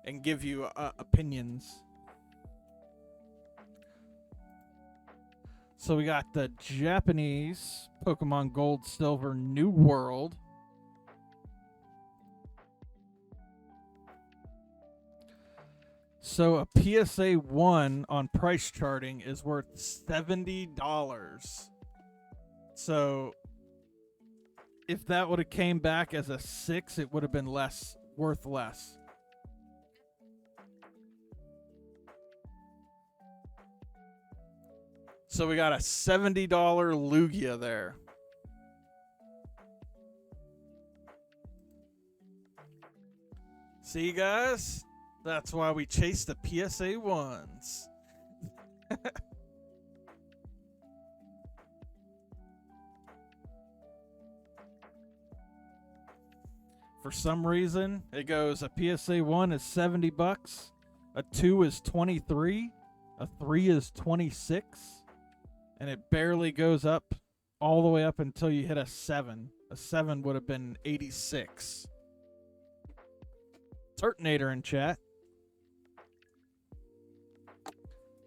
and give you opinions. So we got the Japanese Pokemon Gold, Silver, New World. So a PSA 1 on price charting is worth $70. So if that would have came back as a 6, it would have been worth less. So we got a $70 Lugia there. See, guys? That's why we chase the PSA 1s. For some reason, it goes a PSA 1 is $70, a 2 is 23, a 3 is 26, and it barely goes up all the way up until you hit a 7. A 7 would have been 86. Turtonator in chat.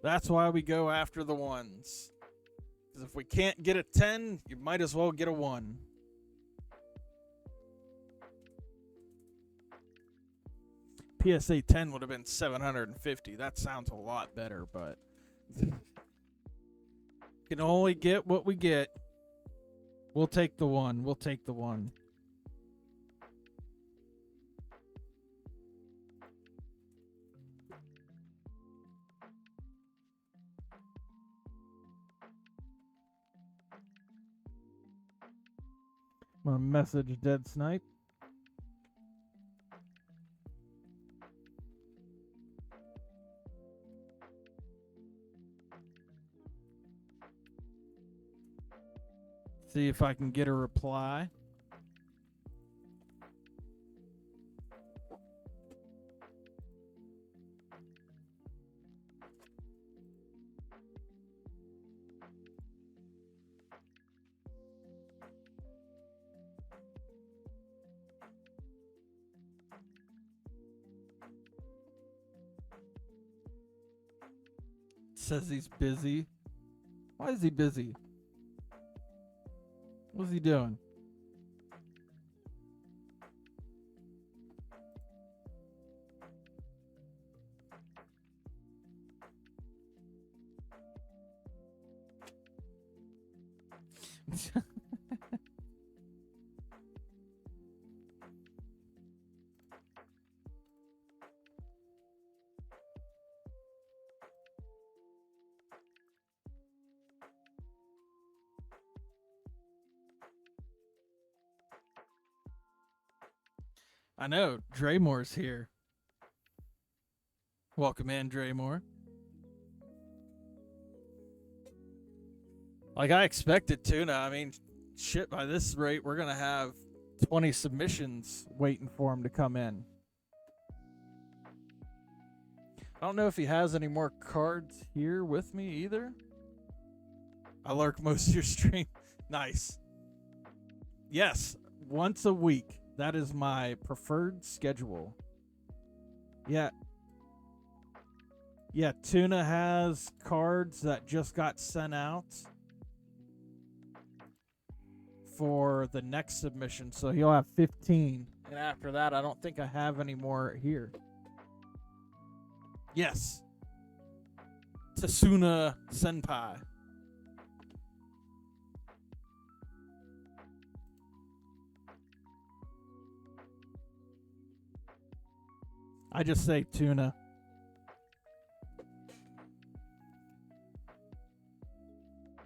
That's why we go after the 1s. Because if we can't get a 10, you might as well get a 1. PSA 10 would have been 750. That sounds a lot better, but can only get what we get. We'll take the 1. We'll take the 1. I'm gonna message Dead Snipe. See if I can get a reply. Says he's busy. Why is he busy? What's he doing? I know, Draymore's here. Welcome in, Draymore. Like I expected tuna. I mean, shit, by this rate, we're going to have 20 submissions waiting for him to come in. I don't know if he has any more cards here with me either. I lurk most of your stream. Nice. Yes, once a week. That is my preferred schedule. Yeah. Yeah, Tuna has cards that just got sent out for the next submission, so he'll have 15. And after that, I don't think I have any more here. Yes. Tasuna Senpai. I just say tuna.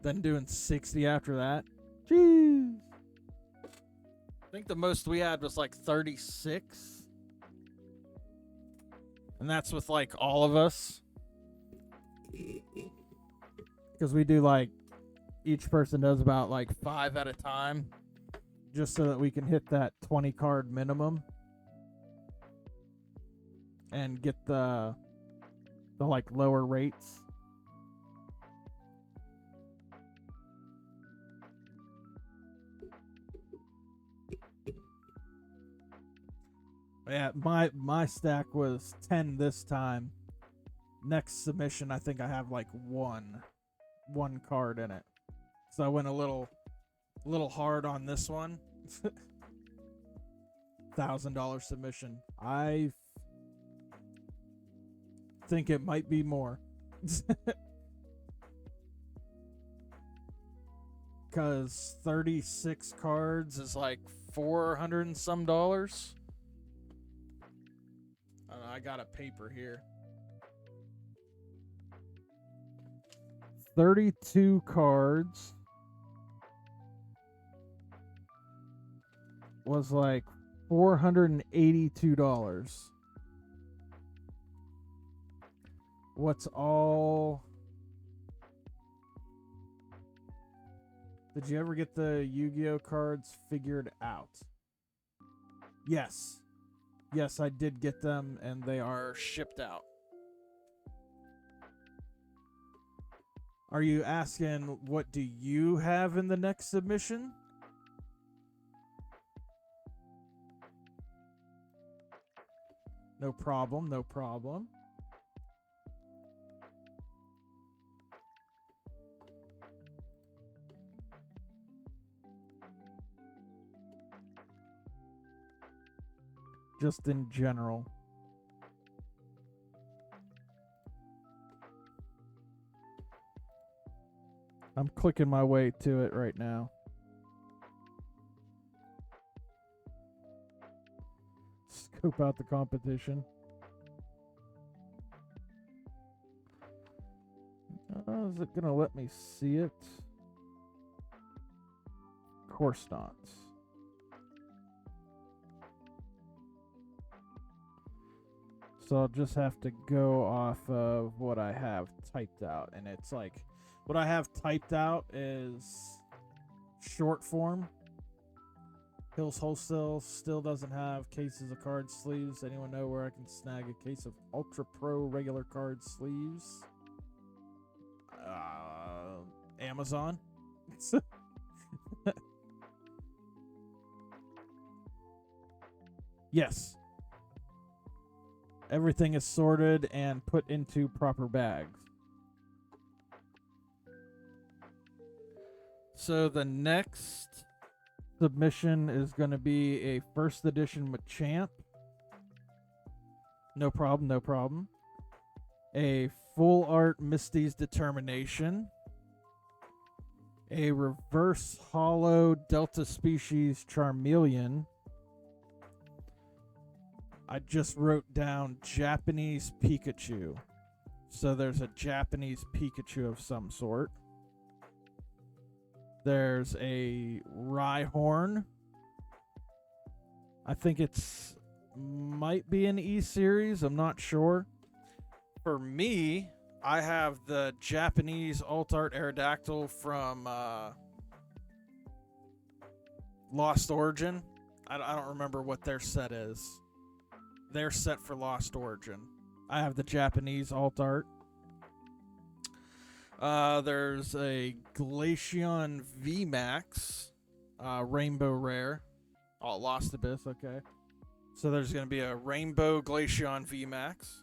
Then doing 60 after that. Jeez. I think the most we had was like 36. And that's with like all of us. Because we do like, each person does about like 5 at a time. Just so that we can hit that 20 card minimum. And get the like lower rates. Yeah, my stack was 10 this time. Next submission, I think I have like one card in it. So I went a little hard on this one. $1,000 submission. I think it might be more. Because 36 cards is like $400 and some dollars. I got a paper here. 32 cards was like $482. What's all... Did you ever get the Yu-Gi-Oh cards figured out? Yes. Yes, I did get them, and they are shipped out. Are you asking what do you have in the next submission? No problem, no problem. Just in general. I'm clicking my way to it right now. Scope out the competition. Is it gonna let me see it? Of course not. So I'll just have to go off of what I have typed out. And it's like, what I have typed out is short form. Hills Wholesale still doesn't have cases of card sleeves. Anyone know where I can snag a case of Ultra Pro regular card sleeves? Amazon. Yes. Everything is sorted and put into proper bags. So the next submission is going to be a first edition Machamp. No problem, no problem. A full art Misty's Determination. A reverse hollow Delta Species Charmeleon. I just wrote down Japanese Pikachu. So there's a Japanese Pikachu of some sort. There's a Rhyhorn. I think it's might be an E series. I'm not sure. For me, I have the Japanese Alt Art Aerodactyl from Lost Origin. I don't remember what their set is. Their set for Lost Origin. I have the Japanese Alt Art. There's a Glaceon VMAX, Rainbow Rare. Oh, Lost Abyss, okay. So there's going to be a Rainbow Glaceon VMAX.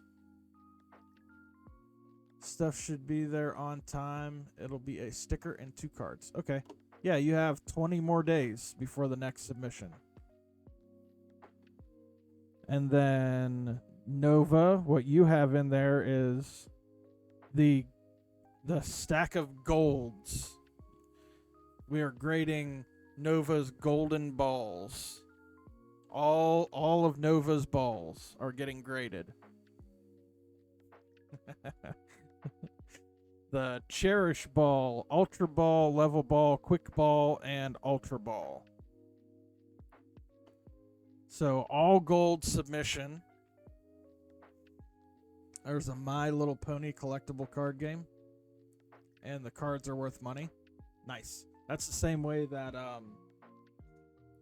Stuff should be there on time. It'll be a sticker and 2 cards. Okay. Yeah, you have 20 more days before the next submission. And then Nova, what you have in there is the stack of golds. We are grading Nova's golden balls. All of Nova's balls are getting graded. The Cherish Ball, Ultra Ball, Level Ball, Quick Ball, and Ultra Ball. So all gold submission. There's a My Little Pony collectible card game. And the cards are worth money. Nice. That's the same way that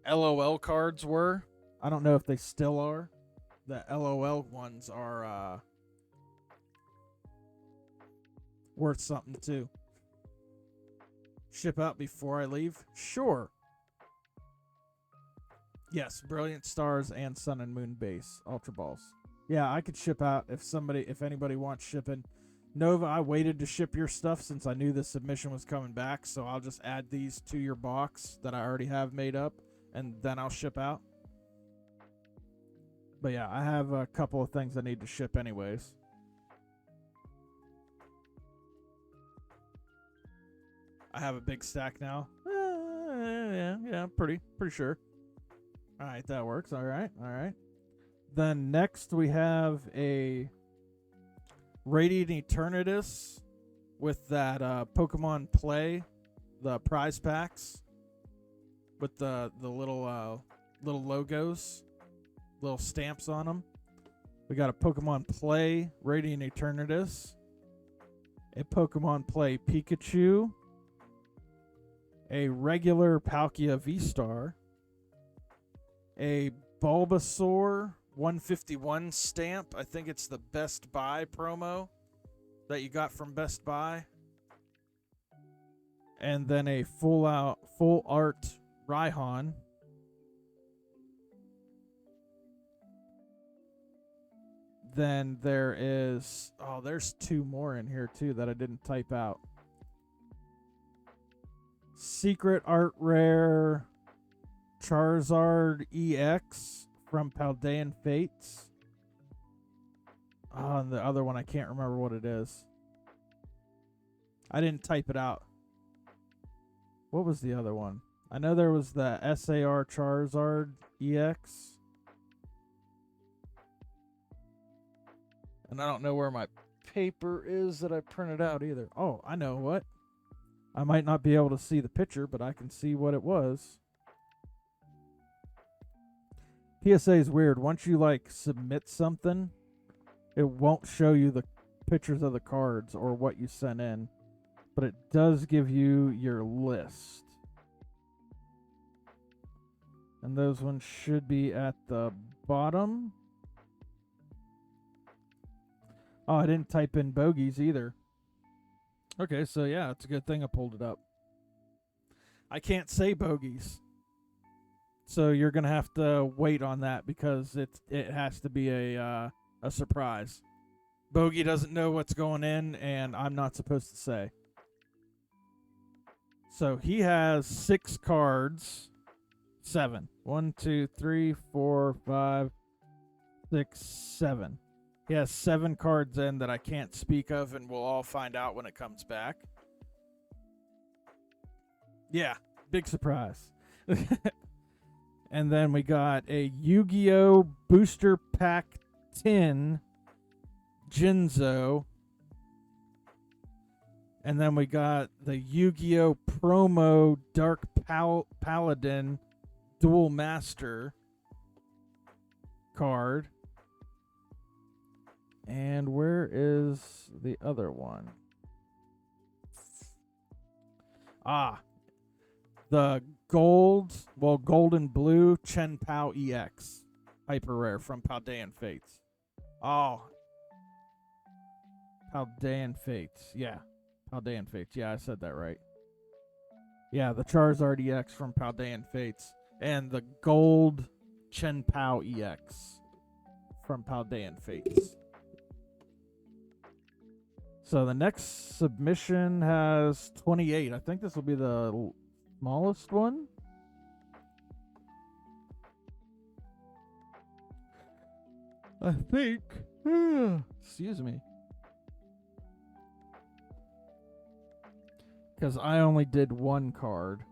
LOL cards were. I don't know if they still are. The LOL ones are worth something too. Ship out before I leave? Sure. Yes, Brilliant Stars and Sun and Moon base Ultra Balls. Yeah, I could ship out if anybody wants shipping. Nova, I waited to ship your stuff since I knew the submission was coming back, so I'll just add these to your box that I already have made up, and then I'll ship out. But yeah, I have a couple of things I need to ship anyways. I have a big stack now. Yeah, pretty sure. All right, that works. All right. Then next we have a Radiant Eternatus with that Pokemon Play, the prize packs with the little logos, little stamps on them. We got a Pokemon Play Radiant Eternatus, a Pokemon Play Pikachu, a regular Palkia V-Star, a Bulbasaur 151 stamp. I think it's the Best Buy promo that you got from Best Buy. And then a full art Rhyhorn. Then there's 2 more in here too that I didn't type out. Secret Art Rare Charizard EX from Paldean Fates. And the other one, I can't remember what it is. I didn't type it out. What was the other one? I know there was the SAR Charizard EX. And I don't know where my paper is that I printed out either. Oh, I know what. I might not be able to see the picture, but I can see what it was. PSA is weird. Once you submit something, it won't show you the pictures of the cards or what you sent in, but it does give you your list. And those ones should be at the bottom. Oh, I didn't type in bogeys either. Okay, so yeah, it's a good thing I pulled it up. I can't say bogeys. So you're going to have to wait on that because it has to be a surprise. Bogey doesn't know what's going in, and I'm not supposed to say. So he has 6 cards. 7. 1, 2, 3, 4, 5, 6, 7. He has 7 cards in that I can't speak of, and we'll all find out when it comes back. Yeah, big surprise. And then we got a Yu-Gi-Oh! Booster Pack 10 Jinzo. And then we got the Yu-Gi-Oh! Promo Dark Paladin Dual Master card. And where is the other one? The gold and blue Chen Pao EX. Hyper rare from Paldean Fates. Oh. Paldean Fates. Yeah. Paldean Fates. Yeah, I said that right. Yeah, the Charizard EX from Paldean Fates. And the gold Chen Pao EX from Paldean Fates. So the next submission has 28. I think this will be the smallest one. I think. Excuse me. Because I only did 1 card.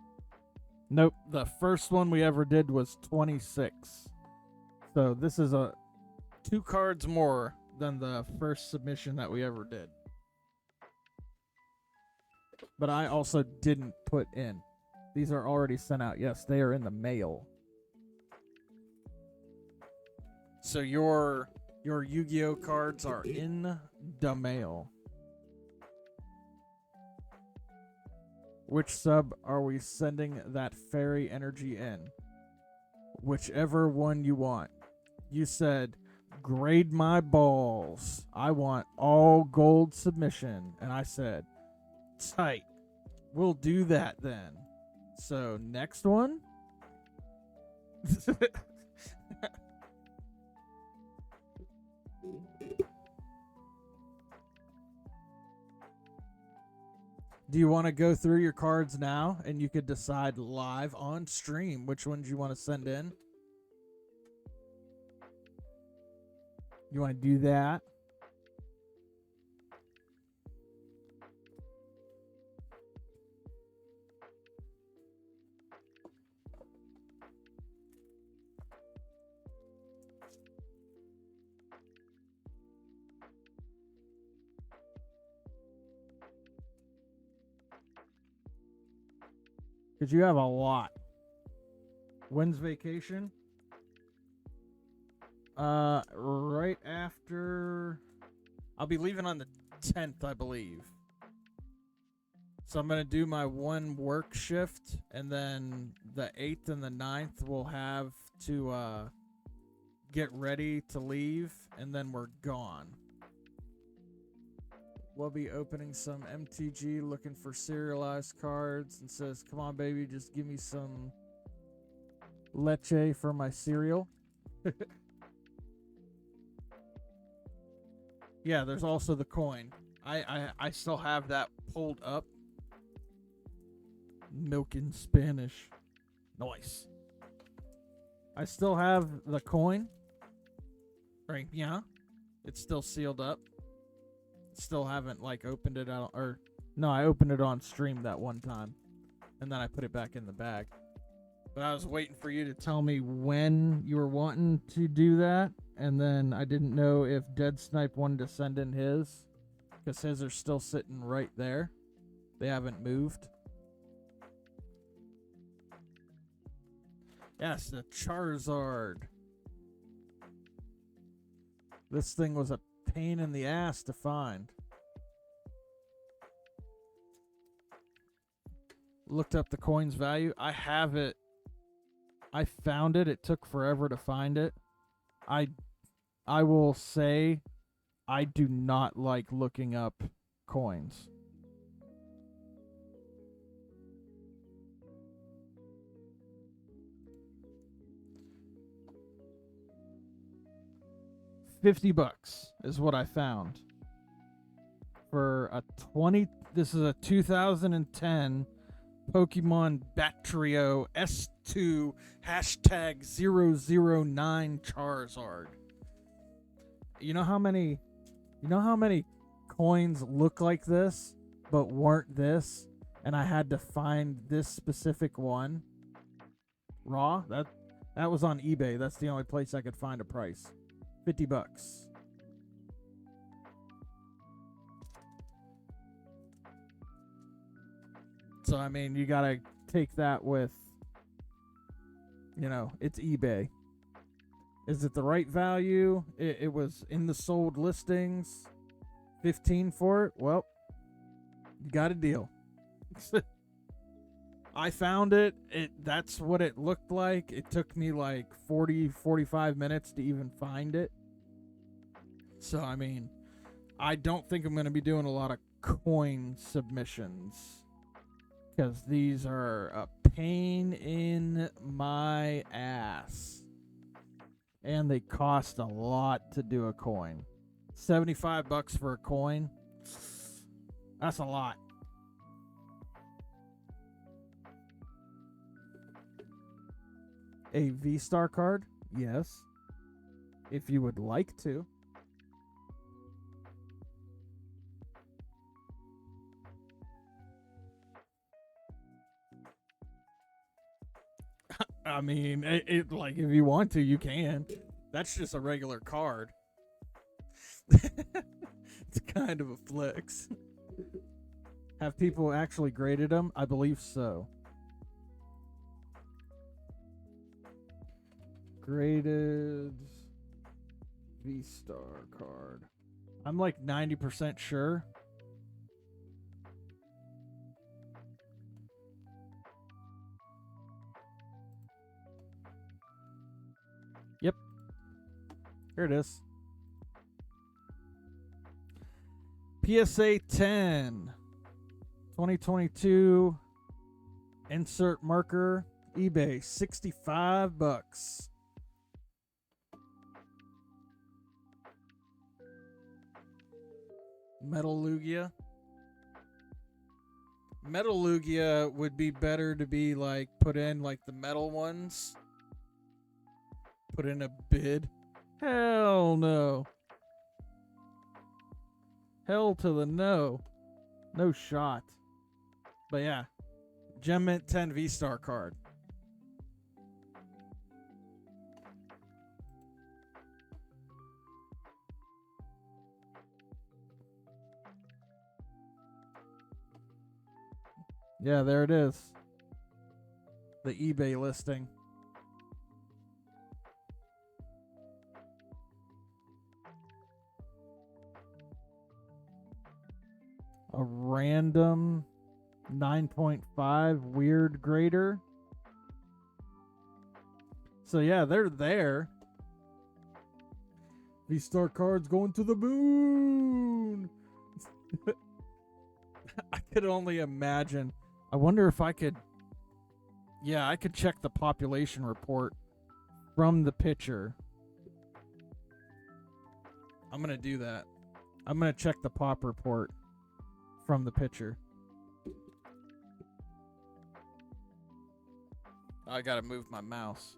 Nope, the first one we ever did was 26. So this is 2 cards more than the first submission that we ever did. But I also didn't put in. These are already sent out. Yes, they are in the mail. So your Yu-Gi-Oh cards are in the mail. Which sub are we sending that fairy energy in? Whichever one you want. You said, grade my balls. I want all gold submission. And I said, tight. We'll do that then. So, next one. Do you want to go through your cards now and you could decide live on stream which ones you want to send in? You want to do that? Because you have a lot. When's vacation? Right after... I'll be leaving on the 10th, I believe. So I'm going to do my 1 work shift, and then the 8th and the 9th we'll have to get ready to leave, and then we're gone. We'll be opening some MTG, looking for serialized cards, and says, come on, baby, just give me some leche for my cereal. Yeah, there's also the coin. I still have that pulled up. Milk in Spanish. Nice. I still have the coin. Right, yeah. It's still sealed up. Still haven't opened it out, or no, I opened it on stream that one time and then I put it back in the bag. But I was waiting for you to tell me when you were wanting to do that, and then I didn't know if Dead Snipe wanted to send in his, because his are still sitting right there. They haven't moved. Yes, the Charizard. This thing was a pain in the ass to find. Looked up the coin's value. I have it. I found it. It took forever to find it. I will say I do not like looking up coins. $50 is what I found for a 20. This is a 2010 Pokemon Batrio S2 #009 Charizard. You know how many coins look like this but weren't this, and I had to find this specific one? Raw? That was on eBay. That's the only place I could find a price. $50. So I mean, you gotta take that with, it's eBay. Is it the right value? It was in the sold listings. 15 for it. Well, you got a deal. I found it. That's what it looked like. It took me like 45 minutes to even find it. So, I mean, I don't think I'm going to be doing a lot of coin submissions, because these are a pain in my ass. And they cost a lot to do a coin. $75 for a coin. That's a lot. A V-Star card? Yes. If you would like to. I mean, like, if you want to, you can. That's just a regular card. It's kind of a flex. Have people actually graded them? I believe so. Graded V-Star card. I'm like 90% sure. Yep. Here it is. PSA 10. 2022. Insert marker. eBay. $65. Metal Lugia. Metal Lugia would be better to be like put in like the metal ones. Put in a bid. Hell no. Hell to the no. No shot. But yeah. Gem Mint 10 V-Star card. Yeah, there it is. The eBay listing. A random 9.5 weird grader. So yeah, they're there. V-Star cards going to the moon. I could only imagine. I wonder if I could. Yeah, I could check the population report from the picture. I'm going to do that. I'm going to check the pop report from the picture. I got to move my mouse.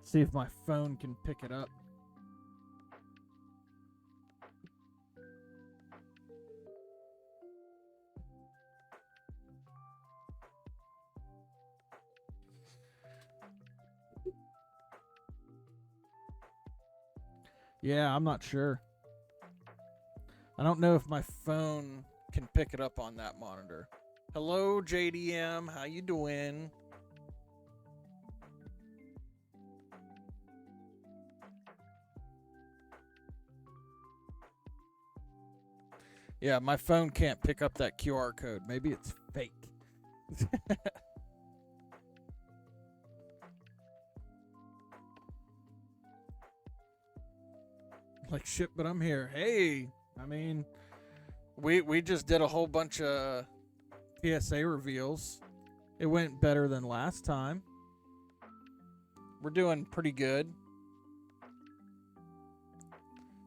See if my phone can pick it up. Yeah, I'm not sure. I don't know if my phone can pick it up on that monitor. Hello, JDM. How you doing? Yeah, my phone can't pick up that QR code. Maybe it's fake. Like shit, but I'm here. Hey, I mean, we just did a whole bunch of PSA reveals. It went better than last time. We're doing pretty good.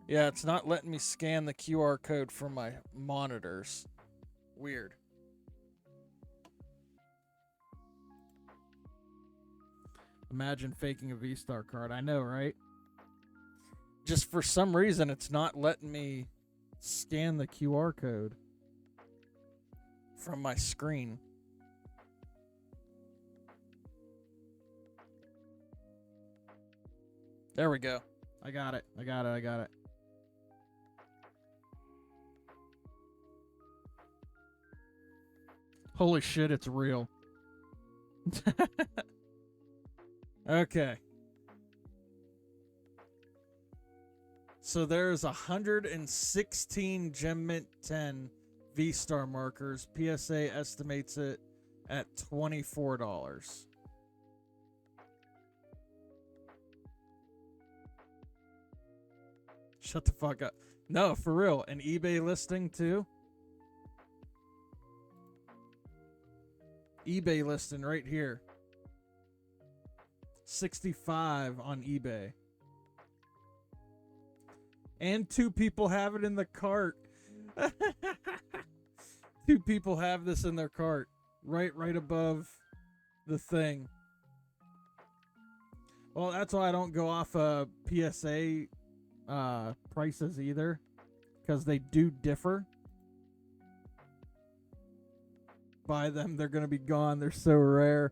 Yeah, it's not letting me scan the QR code from my monitors. Weird. Imagine faking a V-Star card. I know, right? Just for some reason, it's not letting me scan the QR code from my screen. There we go. I got it. Holy shit, it's real. Okay. So there's 116 Gem Mint 10 V-Star markers. PSA estimates it at $24. Shut the fuck up. No, for real. An eBay listing too? eBay listing right here. 65 on eBay. And 2 people have it in the cart. 2 people have this in their cart. Right above the thing. Well, that's why I don't go off PSA prices either. Because they do differ. Buy them, they're going to be gone. They're so rare.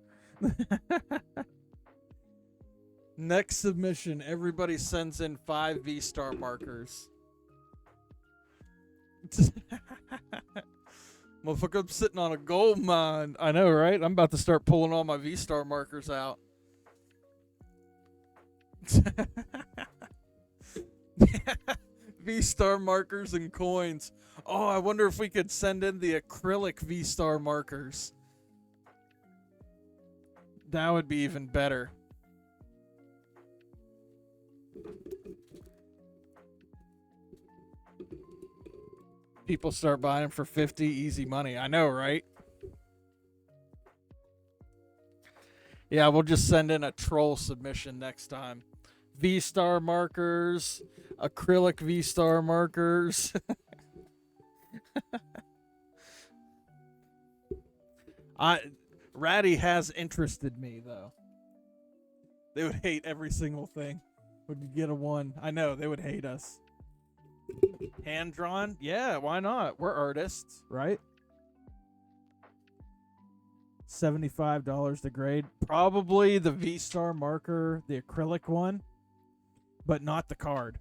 Next submission, everybody sends in 5 V-Star markers. Motherfucker, I'm sitting on a gold mine. I know, right? I'm about to start pulling all my V-Star markers out. V-Star markers and coins. Oh, I wonder if we could send in the acrylic V-Star markers. That would be even better. People start buying for 50, easy money. I know, right? Yeah, we'll just send in a troll submission next time. V-Star markers, acrylic V-Star markers. Ratty has interested me though. They would hate every single thing. Would you get a 1? I know they would hate us. Hand drawn? Yeah, why not? We're artists, right? $75 to grade. Probably the V-Star marker, the acrylic one, but not the card.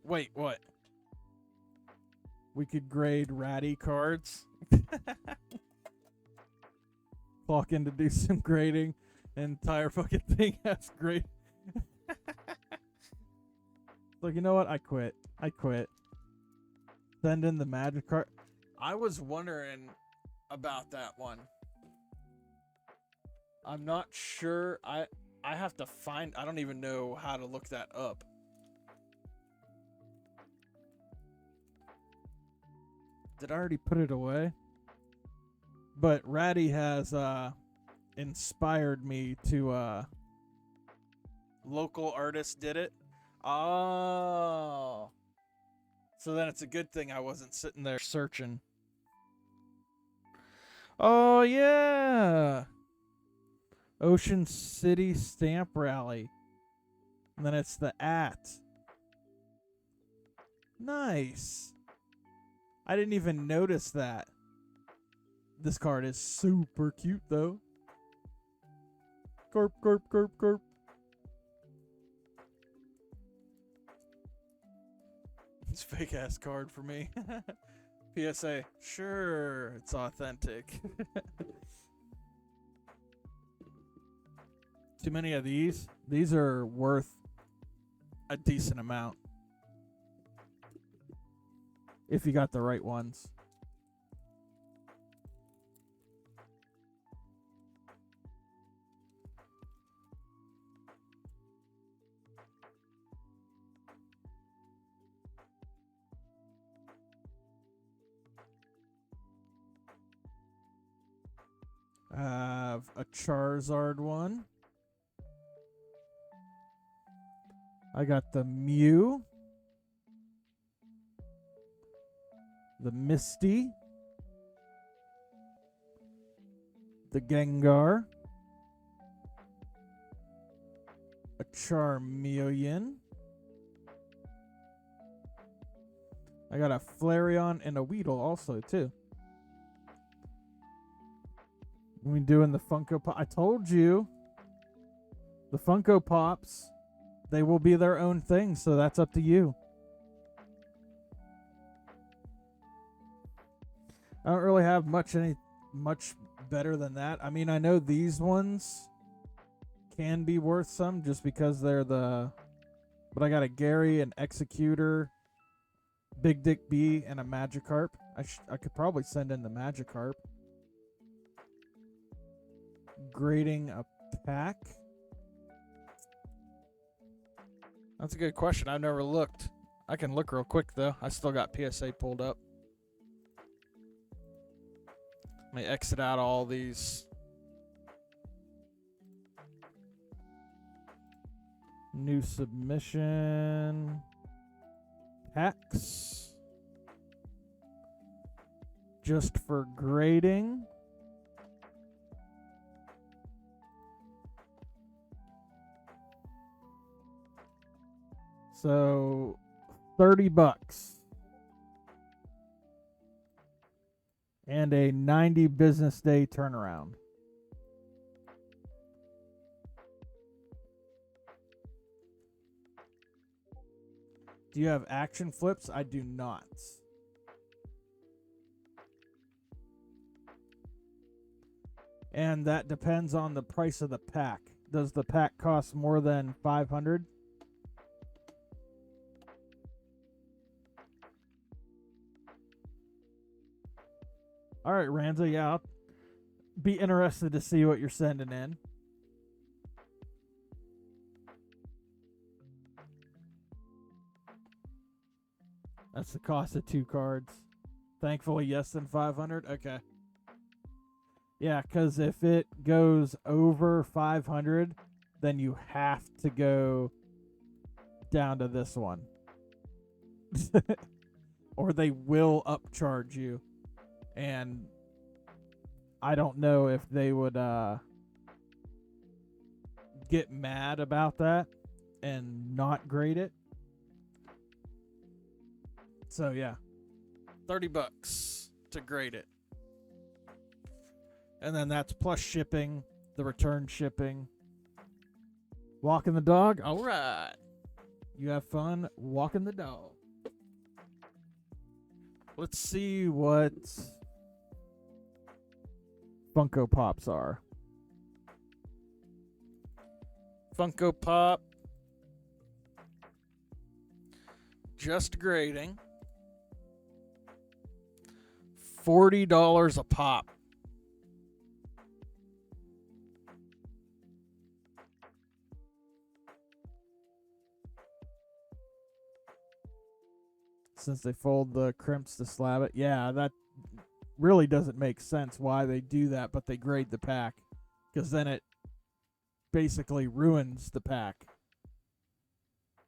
Wait, what? We could grade ratty cards. Clock in to do some grading. Entire fucking thing has grade. Look, you know what? I quit. Send in the magic card. I was wondering about that one. I'm not sure. I have to find. I don't even know how to look that up. Did I already put it away? But Ratty has inspired me to local artists did it. Oh. So then it's a good thing I wasn't sitting there searching. Oh yeah. Ocean City Stamp Rally. And then it's the @ Nice. I didn't even notice that. This card is super cute, though. Corp. It's a fake-ass card for me. PSA. Sure, it's authentic. Too many of these? These are worth a decent amount. if you got the right ones. I have a Charizard one. I got the Mew, the Misty, the Gengar, a Charmeleon. I got a Flareon and a Weedle also too. We doing the Funko Pop. I told you, the Funko Pops, they will be their own thing, so that's up to you. I don't really have much better than that. I mean, I know these ones can be worth some just because they're the. But I got a Gary, an Executor, Big Dick B, and a Magikarp. I could probably send in the Magikarp. Grading a pack. That's a good question. I've never looked. I can look real quick though. I still got PSA pulled up. Let me exit out all these. New submission packs. Just for grading. So, $30. And a 90 business day turnaround. Do you have action flips? I do not. And that depends on the price of the pack. Does the pack cost more than $500? All right, Ranza, yeah, I'll be interested to see what you're sending in. That's the cost of 2 cards. Thankfully, yes than 500. Okay. Yeah, because if it goes over 500, then you have to go down to this one. Or they will upcharge you. And I don't know if they would get mad about that and not grade it. So yeah, $30 to grade it. And then that's plus shipping, the return shipping. Walking the dog? All right. You have fun walking the dog. Let's see what Funko Pops are. Funko Pop. Just grading. $40 a pop. Since they fold the crimps to slab it. Yeah, that really doesn't make sense why they do that, but they grade the pack. Because then it basically ruins the pack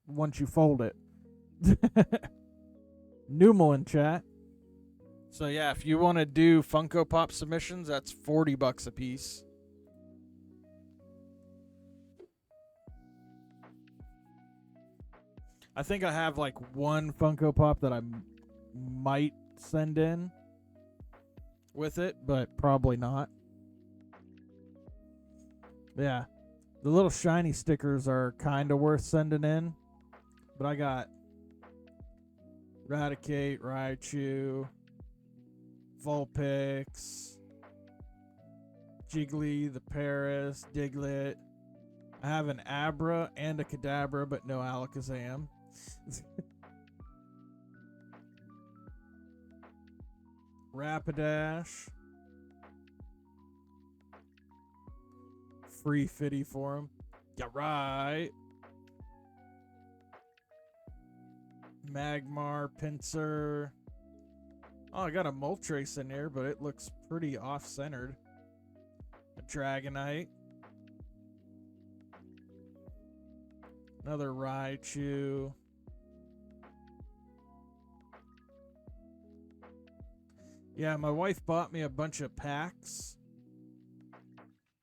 once you fold it. Numal in chat. So yeah, if you want to do Funko Pop submissions, that's $40 a piece. I think I have like one Funko Pop that I might send in with it, but probably not. Yeah. The little shiny stickers are kind of worth sending in. But I got Raticate, Raichu, Vulpix, Jiggly, the Paris, Diglett. I have an Abra and a Kadabra, but no Alakazam. Rapidash. Free fitty for him. Yeah, right. Magmar, Pinsir. Oh, I got a Moltres in here, but it looks pretty off-centered. A Dragonite. Another Raichu. Yeah, my wife bought me a bunch of packs.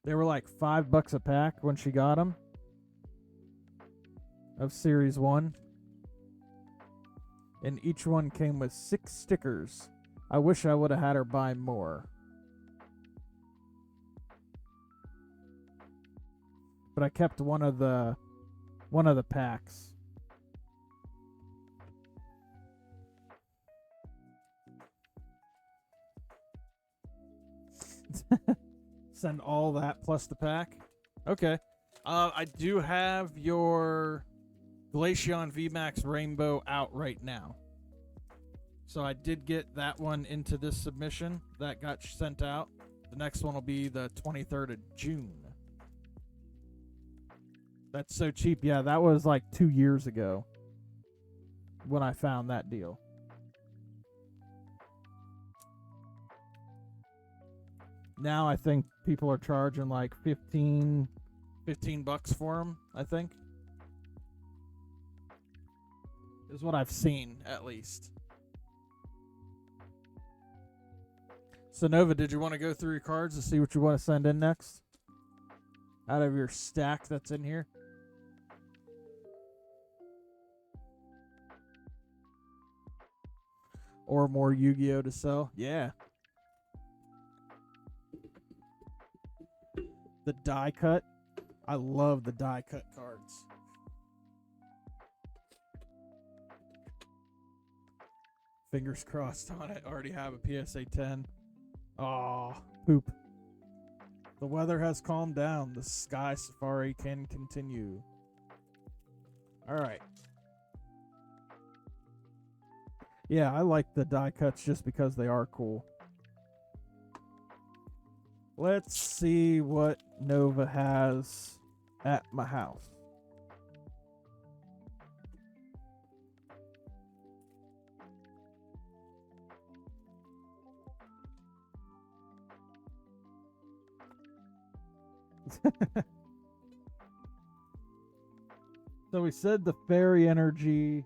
They were like $5 a pack when she got them. Of Series 1. And each one came with 6 stickers. I wish I would have had her buy more. But I kept one of the packs. Send all that plus the pack? Okay. I do have your Glaceon VMAX Rainbow out right now. So I did get that one into this submission. That got sent out. The next one will be the 23rd of June. That's so cheap. Yeah, that was like 2 years ago when I found that deal. Now I think people are charging like $15 for them, I think. Is what I've seen, at least. So, Nova, did you want to go through your cards to see what you want to send in next? Out of your stack that's in here? Or more Yu-Gi-Oh! To sell? Yeah. The die cut. I love the die cut cards. Fingers crossed on it. Already have a PSA 10. Aw, poop. The weather has calmed down. The Sky Safari can continue. Alright. Yeah, I like the die cuts just because they are cool. Let's see what Nova has at my house. So we said the fairy energy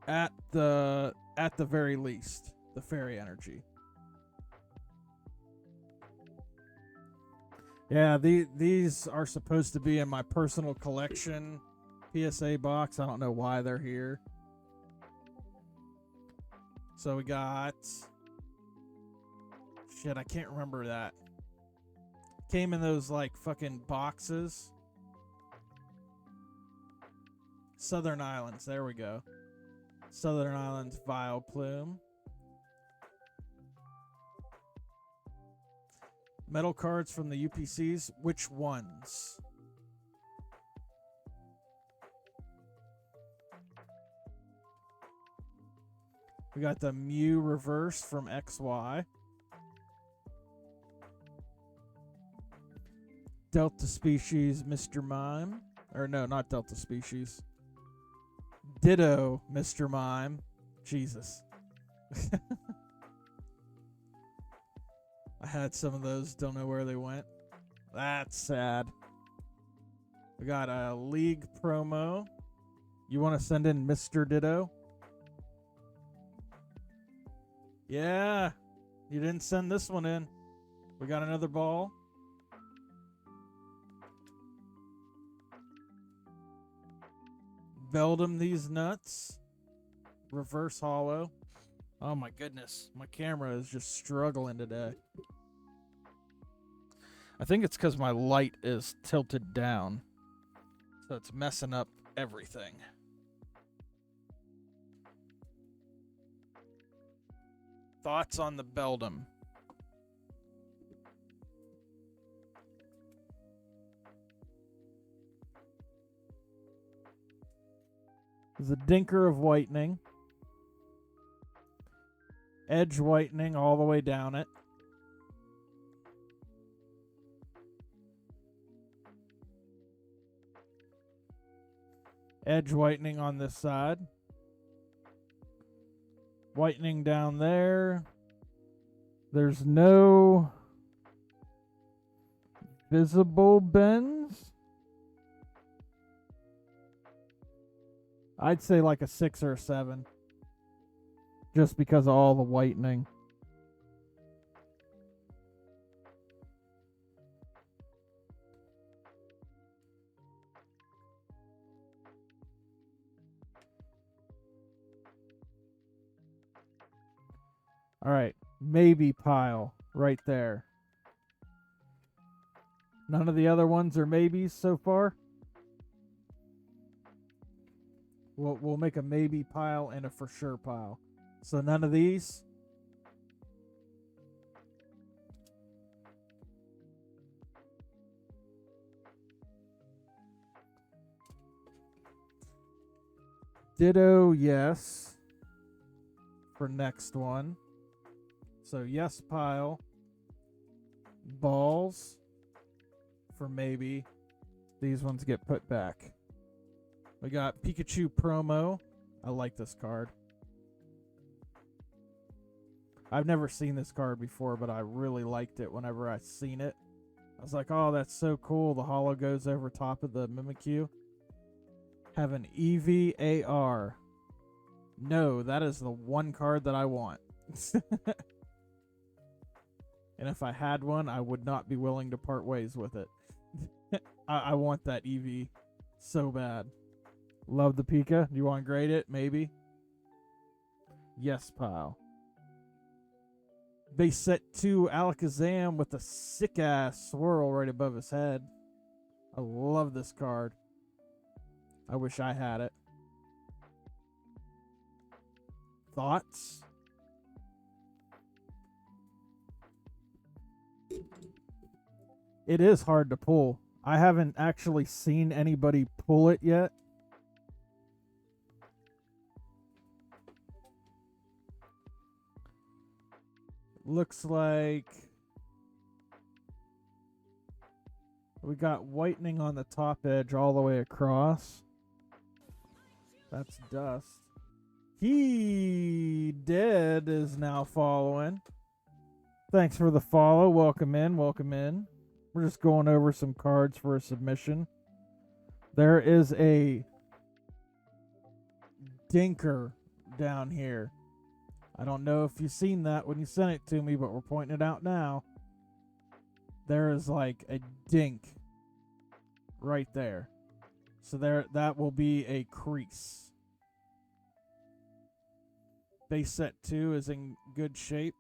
at the very least, the fairy energy. Yeah, these are supposed to be in my personal collection PSA box. I don't know why they're here. So we got... Shit, I can't remember that. Came in those, like, fucking boxes. Southern Islands, there we go. Southern Islands Vileplume. Metal cards from the UPCs. Which ones? We got the Mew reverse from XY. Delta Species Mr. Mime. Or no, not Delta Species. Ditto Mr. Mime. Jesus. I had some of those. Don't know where they went. That's sad. We got a League promo. You want to send in Mr. Ditto? Yeah. You didn't send this one in. We got another ball. Beldum these nuts. Reverse hollow. Oh my goodness. My camera is just struggling today. I think it's because my light is tilted down. So it's messing up everything. Thoughts on the Beldum? There's a Dinker of Whitening. Edge whitening all the way down it. Edge whitening on this side. Whitening down there. There's no visible bends. I'd say like a 6 or a 7. Just because of all the whitening. All right, maybe pile right there. None of the other ones are maybes so far. We'll make a maybe pile and a for sure pile. So none of these. Ditto, yes. For next one. So yes pile. Balls. For maybe. These ones get put back. We got Pikachu promo. I like this card. I've never seen this card before, but I really liked it whenever I seen it. I was like, oh, that's so cool. The holo goes over top of the Mimikyu. Have an EVAR. No, that is the one card that I want. And if I had one, I would not be willing to part ways with it. I want that EV so bad. Love the Pika. Do you want to grade it? Maybe. Yes, pile. Base set 2 Alakazam with a sick ass swirl right above his head. I love this card. I wish I had it. Thoughts? It is hard to pull. I haven't actually seen anybody pull it yet. Looks like we got whitening on the top edge all the way across. That's dust. He dead is now following. Thanks for the follow. Welcome in. Welcome in. We're just going over some cards for a submission. There is a dinker down here. I don't know if you've seen that when you sent it to me, but we're pointing it out now. There is like a dink right there. So there, that will be a crease. Base set 2 is in good shape.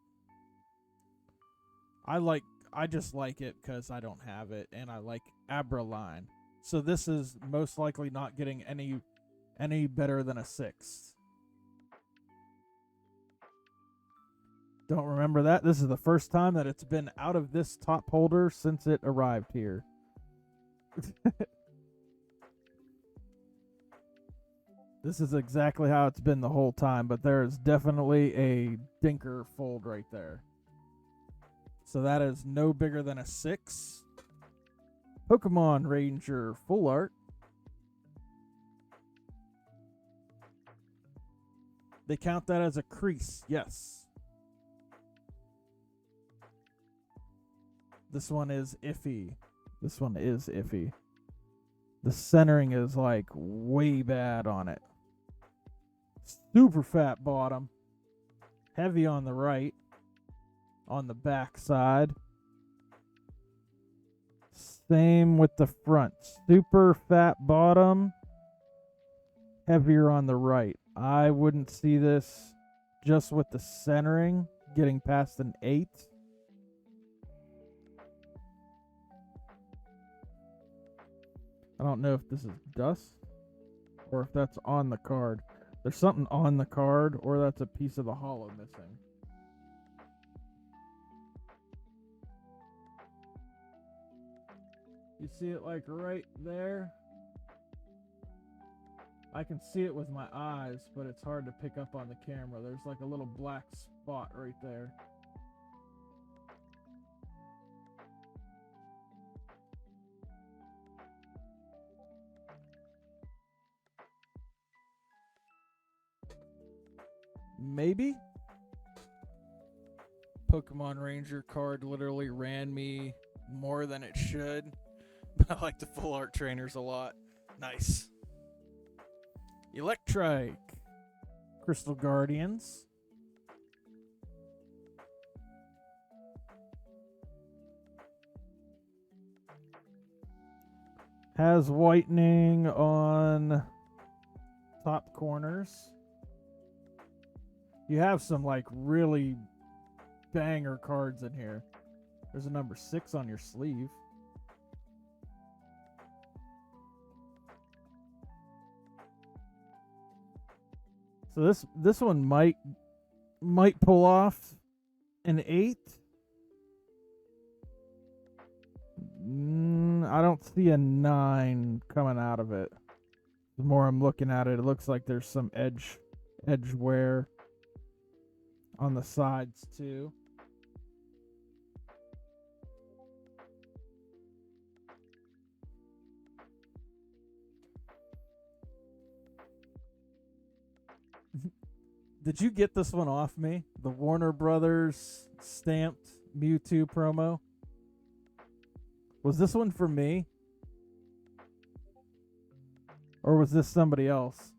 I just like it because I don't have it, and I like Abraline. So this is most likely not getting any better than a 6. Don't remember that. This is the first time that it's been out of this top holder since it arrived here. This is exactly how it's been the whole time, but there is definitely a dinker fold right there. So that is no bigger than a 6. Pokemon Ranger full art. They count that as a crease, yes. This one is iffy. This one is iffy. The centering is like way bad on it. Super fat bottom. Heavy on the right. On the back side. Same with the front. Super fat bottom. Heavier on the right. I wouldn't see this just with the centering getting past an 8. I don't know if this is dust or if that's on the card. There's something on the card, or that's a piece of the holo missing. You see it like right there? I can see it with my eyes, but it's hard to pick up on the camera. There's like a little black spot right there. Maybe? Pokemon Ranger card literally ran me more than it should. But I like the full art trainers a lot. Nice. Electrike. Crystal Guardians. Has whitening on top corners. You have some like really banger cards in here. There's a number 6 on your sleeve. So this one might pull off an 8. I don't see a 9 coming out of it. The more I'm looking at it, it looks like there's some edge wear on the sides too. Did you get this one off me? The Warner Brothers stamped Mewtwo promo? Was this one for me? Or was this somebody else?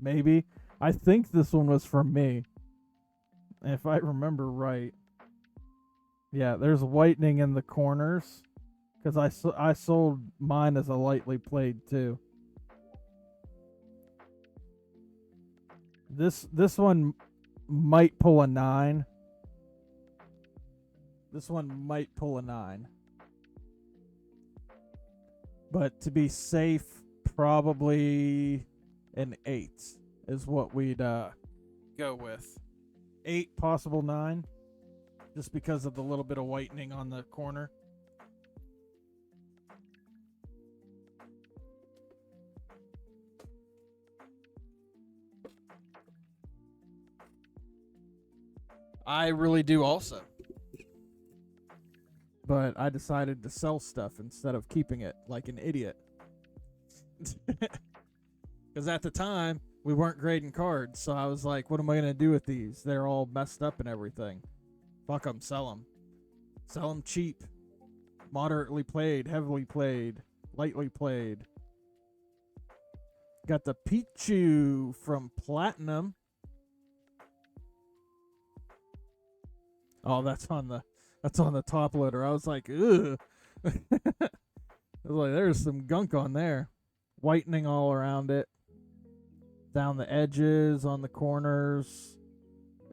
Maybe. I think this one was for me. If I remember right. Yeah, there's whitening in the corners. Because I sold mine as a lightly played too. This one might pull a 9. This one might pull a 9. But to be safe, probably an 8 is what we'd go with. 8, possible 9. Just because of the little bit of whitening on the corner. I really do also. But I decided to sell stuff instead of keeping it like an idiot. Because at the time, we weren't grading cards. So I was like, what am I going to do with these? They're all messed up and everything. Fuck them, sell them. Sell them cheap. Moderately played, heavily played, lightly played. Got the Pichu from Platinum. Oh, that's on the top loader. I was like, ugh. I was like, there's some gunk on there. Whitening all around it. Down the edges, on the corners.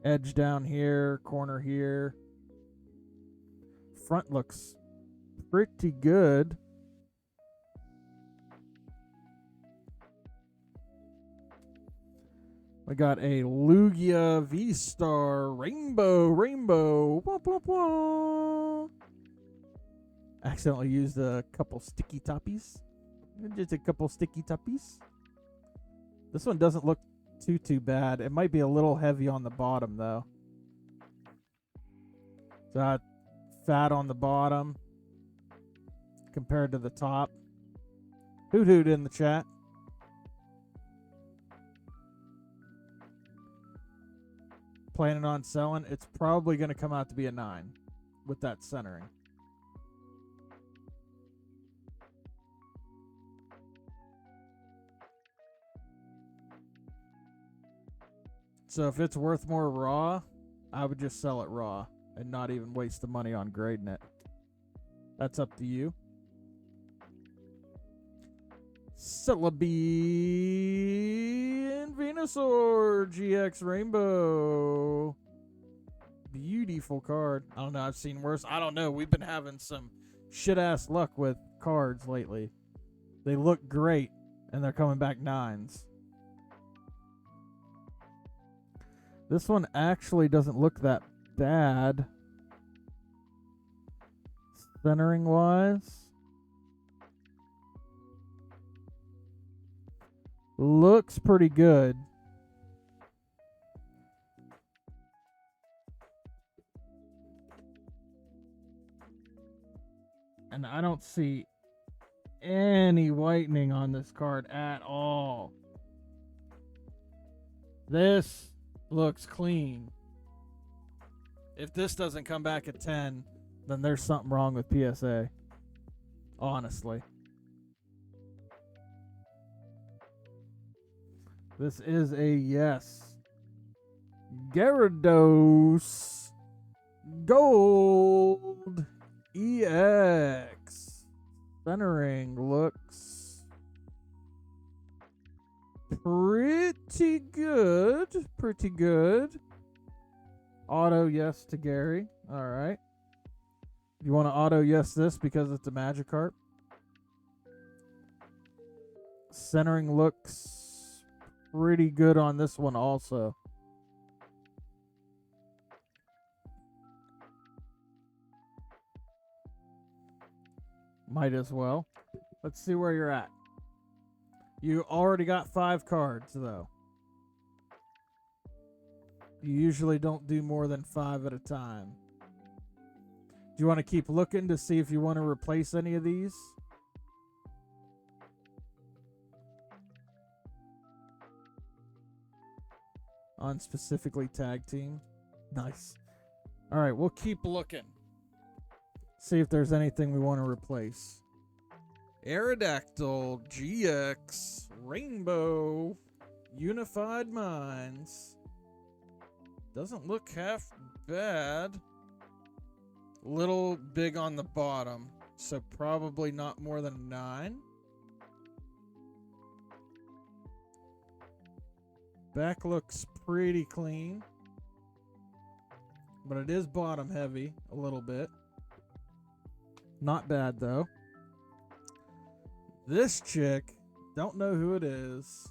Edge down here, corner here. Front looks pretty good. We got a Lugia V-Star Rainbow. Wah, wah, wah. Accidentally used a couple sticky toppies. Just a couple sticky toppies. This one doesn't look too bad. It might be a little heavy on the bottom, though. Got fat on the bottom compared to the top. Hoot hoot in the chat. Planning on selling. It's probably going to come out to be a 9 with that centering. So if it's worth more raw, I would just sell it raw and not even waste the money on grading it. That's up to you. Celebi and Venusaur GX Rainbow. Beautiful card. I don't know. I've seen worse. I don't know. We've been having some shit-ass luck with cards lately. They look great, and they're coming back 9s. This one actually doesn't look that bad. Centering-wise. Looks pretty good. And I don't see any whitening on this card at all. This looks clean. If this doesn't come back at 10, then there's something wrong with PSA. Honestly. This is a yes. Gyarados Gold EX. Centering looks pretty good. Pretty good. Auto yes to Gary. All right. You want to auto yes this because it's a Magikarp? Centering looks pretty good on this one also. Might as well. Let's see where you're at. You already got 5 cards, though. You usually don't do more than 5 at a time. Do you want to keep looking to see if you want to replace any of these? On specifically tag team. Nice. All right, we'll keep looking. See if there's anything we want to replace. Aerodactyl, GX, Rainbow, Unified Minds. Doesn't look half bad. Little big on the bottom, so probably not more than 9. Back looks pretty clean, but it is bottom heavy a little bit. Not bad though. This chick, don't know who it is.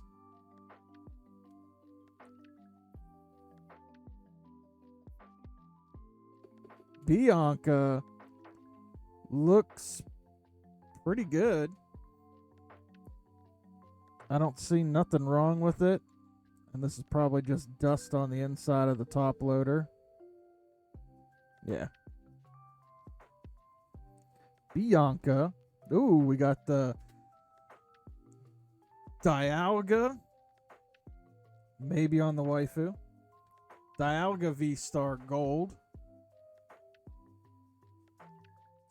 Bianca looks pretty good. I don't see nothing wrong with it. And this is probably just dust on the inside of the top loader. Yeah. Bianca. Ooh, we got the Dialga. Maybe on the waifu. Dialga V-Star Gold.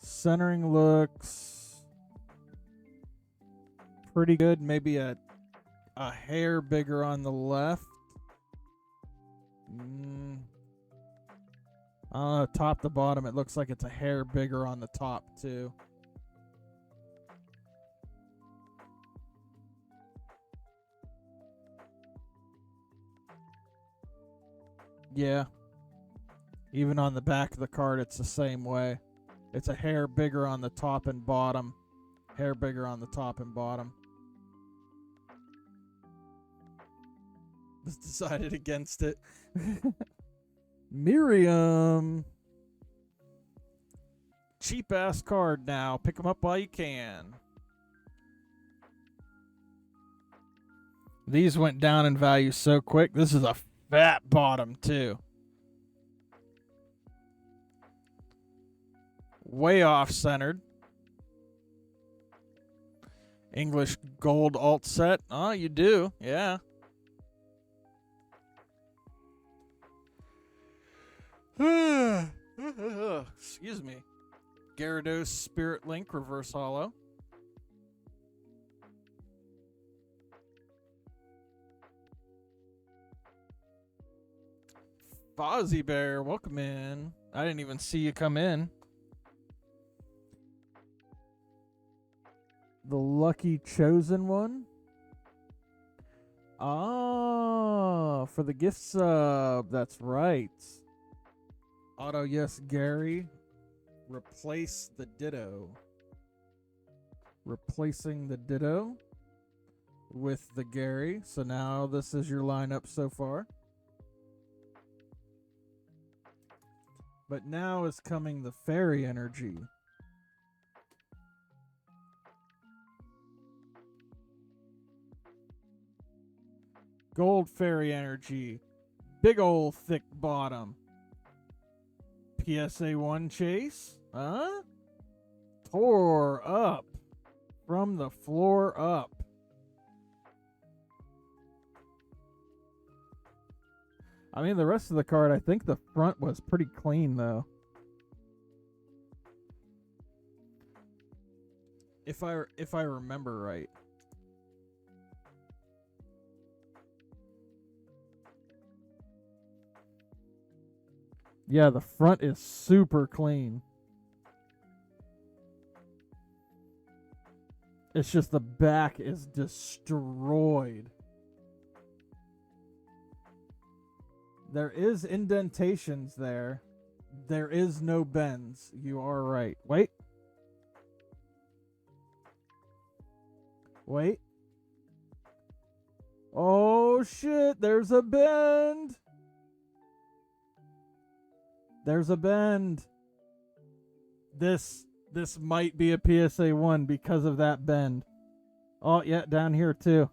Centering looks pretty good. Maybe a hair bigger on the left. I don't know, top to bottom, it looks like it's a hair bigger on the top, too. Yeah. Even on the back of the card, it's the same way. It's a hair bigger on the top and bottom. Hair bigger on the top and bottom. Just decided against it. Miriam. Cheap ass card now. Pick them up while you can. These went down in value so quick. This is a fat bottom too. Way off centered. English gold alt set. Oh, you do. Yeah. Excuse me. Gyarados Spirit Link Reverse Holo. Fozzie Bear, welcome in. I didn't even see you come in. The lucky chosen one. Ah, for the gift sub. That's right. Auto yes, Gary. Replace the Ditto. Replacing the Ditto with the Gary. So now this is your lineup so far. But now is coming the Fairy Energy. Gold Fairy Energy. Big ol' thick bottom. PSA 1 chase. Huh? Tore up. From the floor up. I mean, the rest of the card, I think the front was pretty clean, though. If I remember right. Yeah, the front is super clean. It's just the back is destroyed. There is indentations there. There is no bends. You are right. Wait. Wait. Oh shit, there's a bend. There's a bend. This might be a PSA 1 because of that bend. Oh, yeah, down here too.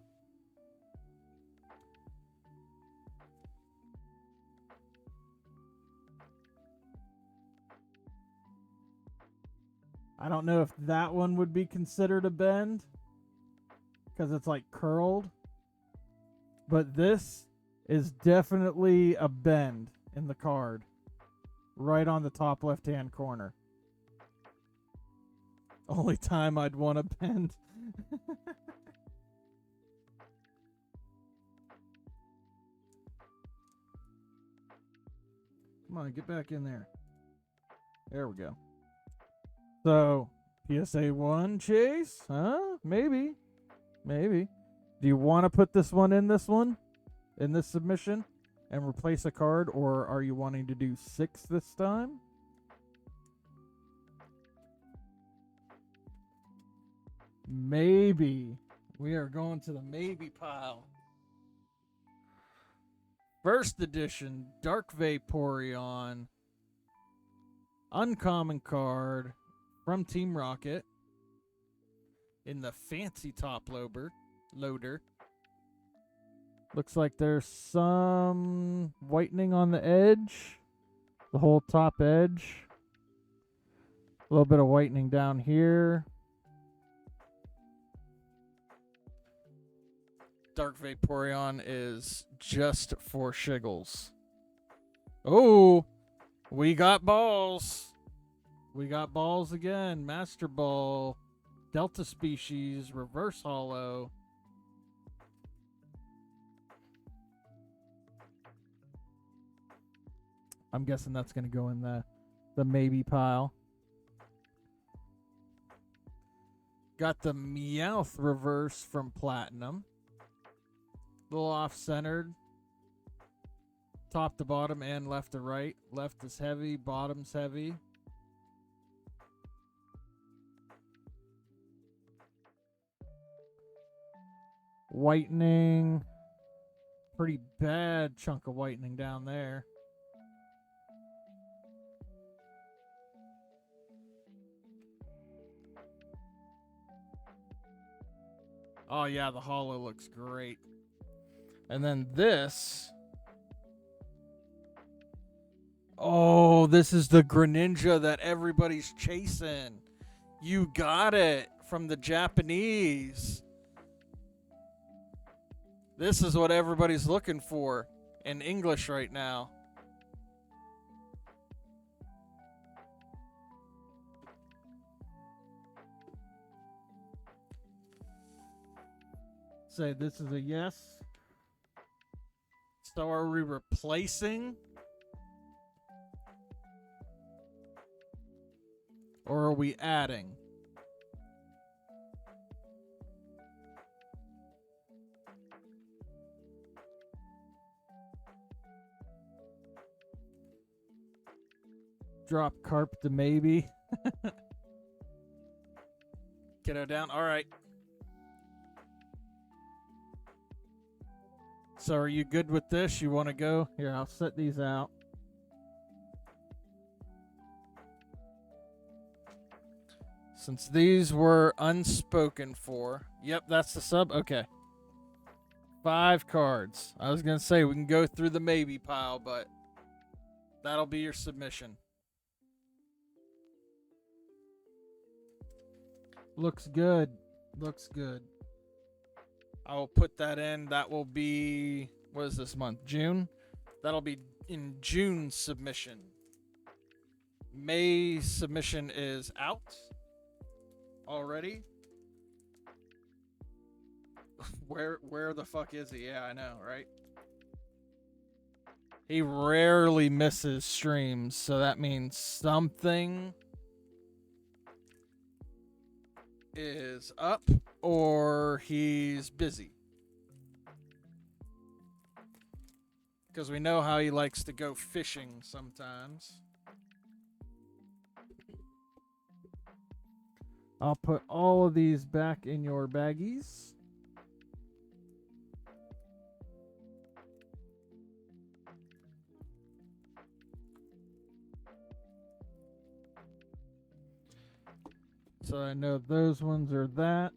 I don't know if that one would be considered a bend because it's like curled. But this is definitely a bend in the card. Right on the top left-hand corner. Only time I'd want to bend. Come on, get back in there. There we go. So, PSA 1 chase? Huh? Maybe. Maybe. Do you want to put this one? In this submission? And replace a card? Or are you wanting to do 6 this time? Maybe. We are going to the maybe pile. First edition, Dark Vaporeon. Uncommon card from Team Rocket. In the fancy top loader. Looks like there's some whitening on the edge. The whole top edge. A little bit of whitening down here. Dark Vaporeon is just for shiggles. Oh, we got balls. We got balls again. Master Ball. Delta Species. Reverse Holo. I'm guessing that's going to go in the maybe pile. Got the Meowth reverse from Platinum. A little off-centered. Top to bottom and left to right. Left is heavy, bottom's heavy. Whitening. Pretty bad chunk of whitening down there. Oh yeah, the holo looks great. And then this. Oh, this is the Greninja that everybody's chasing. You got it from the Japanese. This is what everybody's looking for in English right now. Say this is a yes. So are we replacing? Or are we adding? Drop carp to maybe. Kiddo down. All right. So are you good with this? You want to go? Here, I'll set these out. Since these were unspoken for. Yep, that's the sub. Okay. 5 cards. I was going to say we can go through the maybe pile, but that'll be your submission. Looks good. Looks good. I will put that in. That will be, what is this month? June? That'll be in June submission. May submission is out already. Where the fuck is he? Yeah, I know, right? He rarely misses streams, so that means something is up or he's busy. Because we know how he likes to go fishing sometimes. I'll put all of these back in your baggies. So I know those ones are that.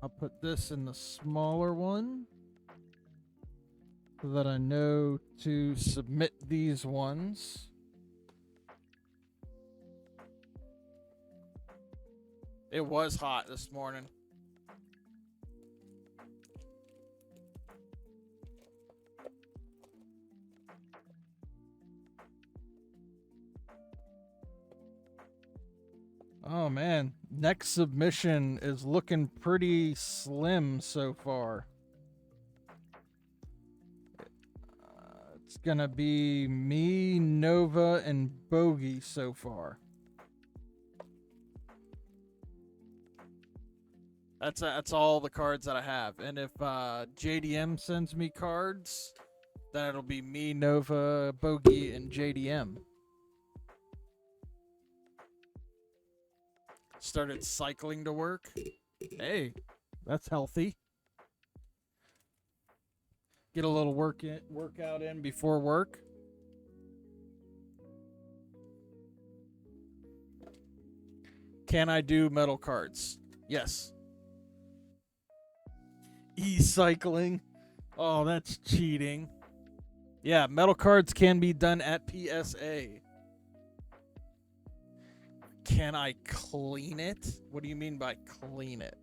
I'll put this in the smaller one so that I know to submit these ones. It was hot this morning. Oh man, next submission is looking pretty slim so far. It's gonna be me, Nova, and Bogey so far. That's all the cards that I have. And if JDM sends me cards, then it'll be me, Nova, Bogey, and JDM. Started cycling to work. Hey, that's healthy. Get a little workout in before work. Can I do metal cards? Yes. E-cycling. Oh, that's cheating. Yeah, metal cards can be done at PSA. Can I clean it? What do you mean by clean it?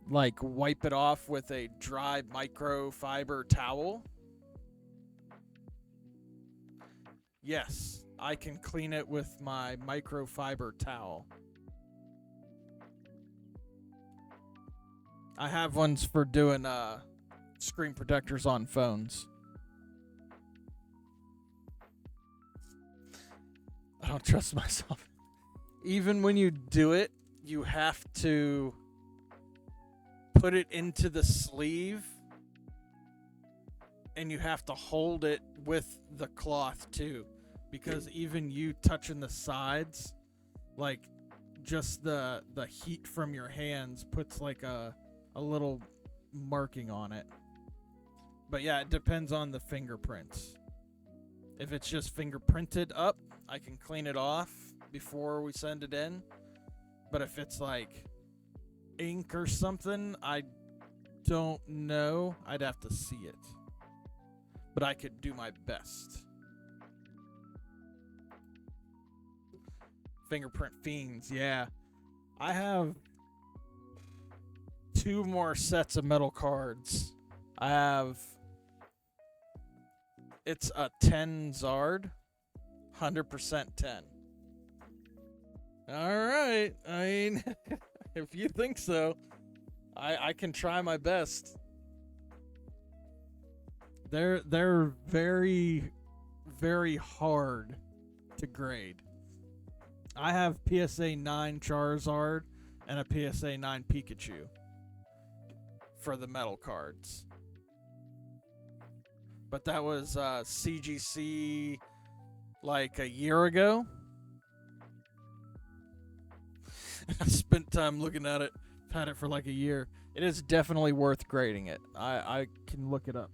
Like wipe it off with a dry microfiber towel? Yes, I can clean it with my microfiber towel. I have ones for doing screen protectors on phones. I don't trust myself. Even when you do it, you have to put it into the sleeve and you have to hold it with the cloth too, because even you touching the sides, like just the heat from your hands puts like a little marking on it. But yeah, it depends on the fingerprints. If it's just fingerprinted up, I can clean it off before we send it in. But if it's like ink or something, I don't know. I'd have to see it. But I could do my best. Fingerprint fiends, yeah. I have 2 more sets of metal cards. I have... It's a 10 Zard. 100% 10. Alright. I mean, if you think so, I can try my best. They're very, very hard to grade. I have PSA 9 Charizard and a PSA 9 Pikachu for the metal cards. But that was CGC like a year ago. I spent time looking at it. I've had it for like a year. It is definitely worth grading it. I can look it up.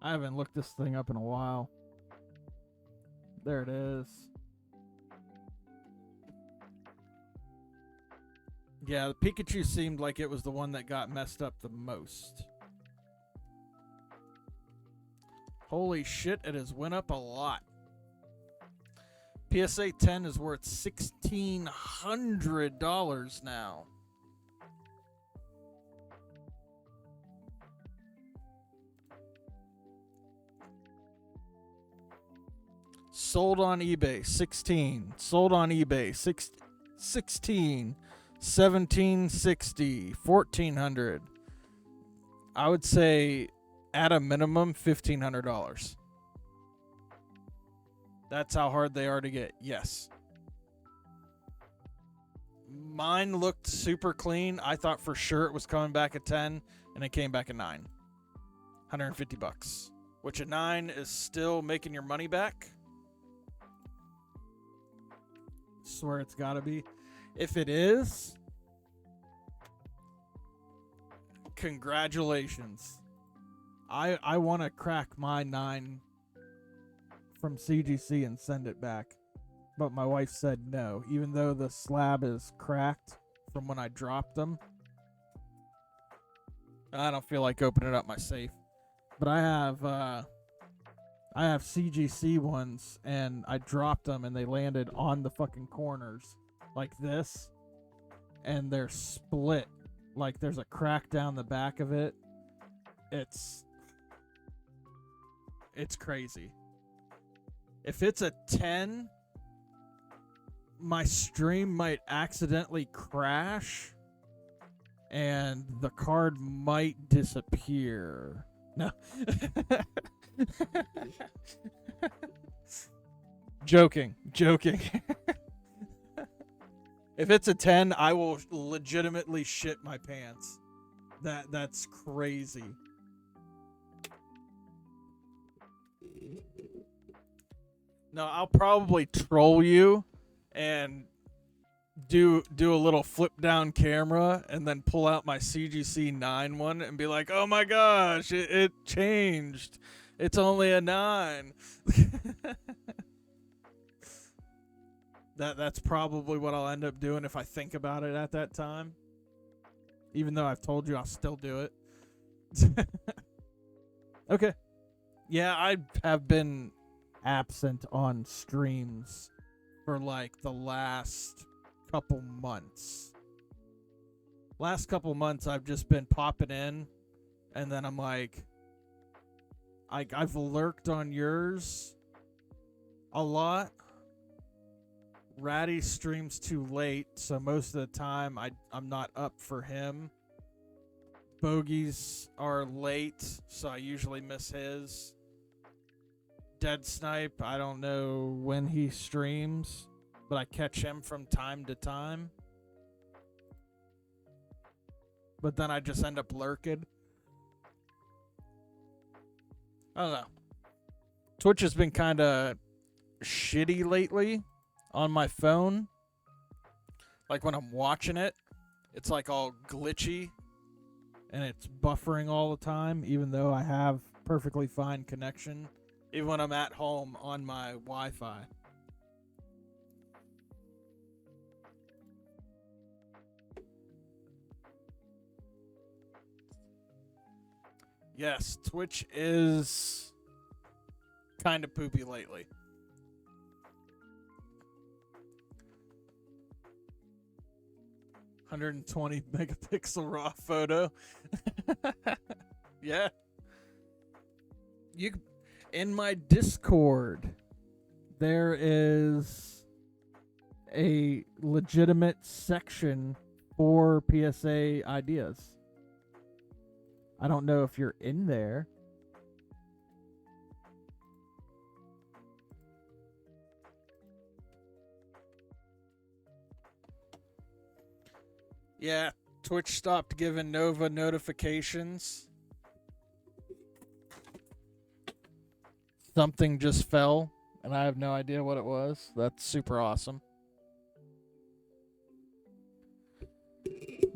I haven't looked this thing up in a while. There it is. Yeah, the Pikachu seemed like it was the one that got messed up the most. Holy shit, it has went up a lot. PSA 10 is worth $1,600 now. Sold on eBay, 16. Sold on eBay, 16. 1760, 1400. I would say at a minimum $1,500. That's how hard they are to get. Yes. Mine looked super clean. I thought for sure it was coming back at 10, and it came back at 9. $150. Which at 9 is still making your money back. Swear it's gotta be. If it is, congratulations. I want to crack my 9 from CGC and send it back. But my wife said no. Even though the slab is cracked from when I dropped them, I don't feel like opening up my safe. But I have CGC ones, and I dropped them, and they landed on the fucking corners like this, and they're split. Like there's a crack down the back of it. It's crazy. If it's a 10, my stream might accidentally crash, and the card might disappear. No. Joking. If it's a 10, I will legitimately shit my pants. That's crazy. No, I'll probably troll you and do a little flip down camera and then pull out my CGC 9 one and be like, "Oh my gosh, it changed. It's only a 9." That's probably what I'll end up doing if I think about it at that time. Even though I've told you I'll still do it. Okay. Yeah, I have been absent on streams for like the last couple months. Last couple months I've just been popping in, and then I'm like, I've lurked on yours a lot. Ratty streams too late, so most of the time I'm not up for him. Bogies are late, so I usually miss his. Dead Snipe, I don't know when he streams, but I catch him from time to time. But then I just end up lurking. I don't know. Twitch has been kind of shitty lately on my phone. Like when I'm watching it, it's like all glitchy and it's buffering all the time, even though I have perfectly fine connection, even when I'm at home on my Wi-Fi. Yes, Twitch is kind of poopy lately. $120 megapixel raw photo. Yeah. In my Discord, there is a legitimate section for PSA ideas. I don't know if you're in there. Yeah, Twitch stopped giving Nova notifications. Something just fell, and I have no idea what it was. That's super awesome.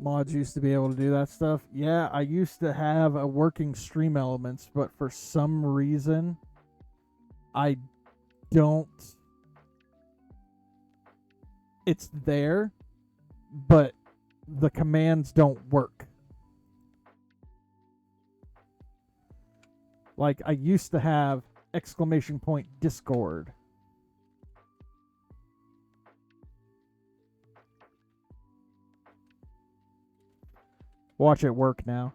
Mods used to be able to do that stuff. Yeah, I used to have a working Stream Elements, but for some reason, I don't. It's there, but the commands don't work. Like, I used to have !Discord. Watch it work now.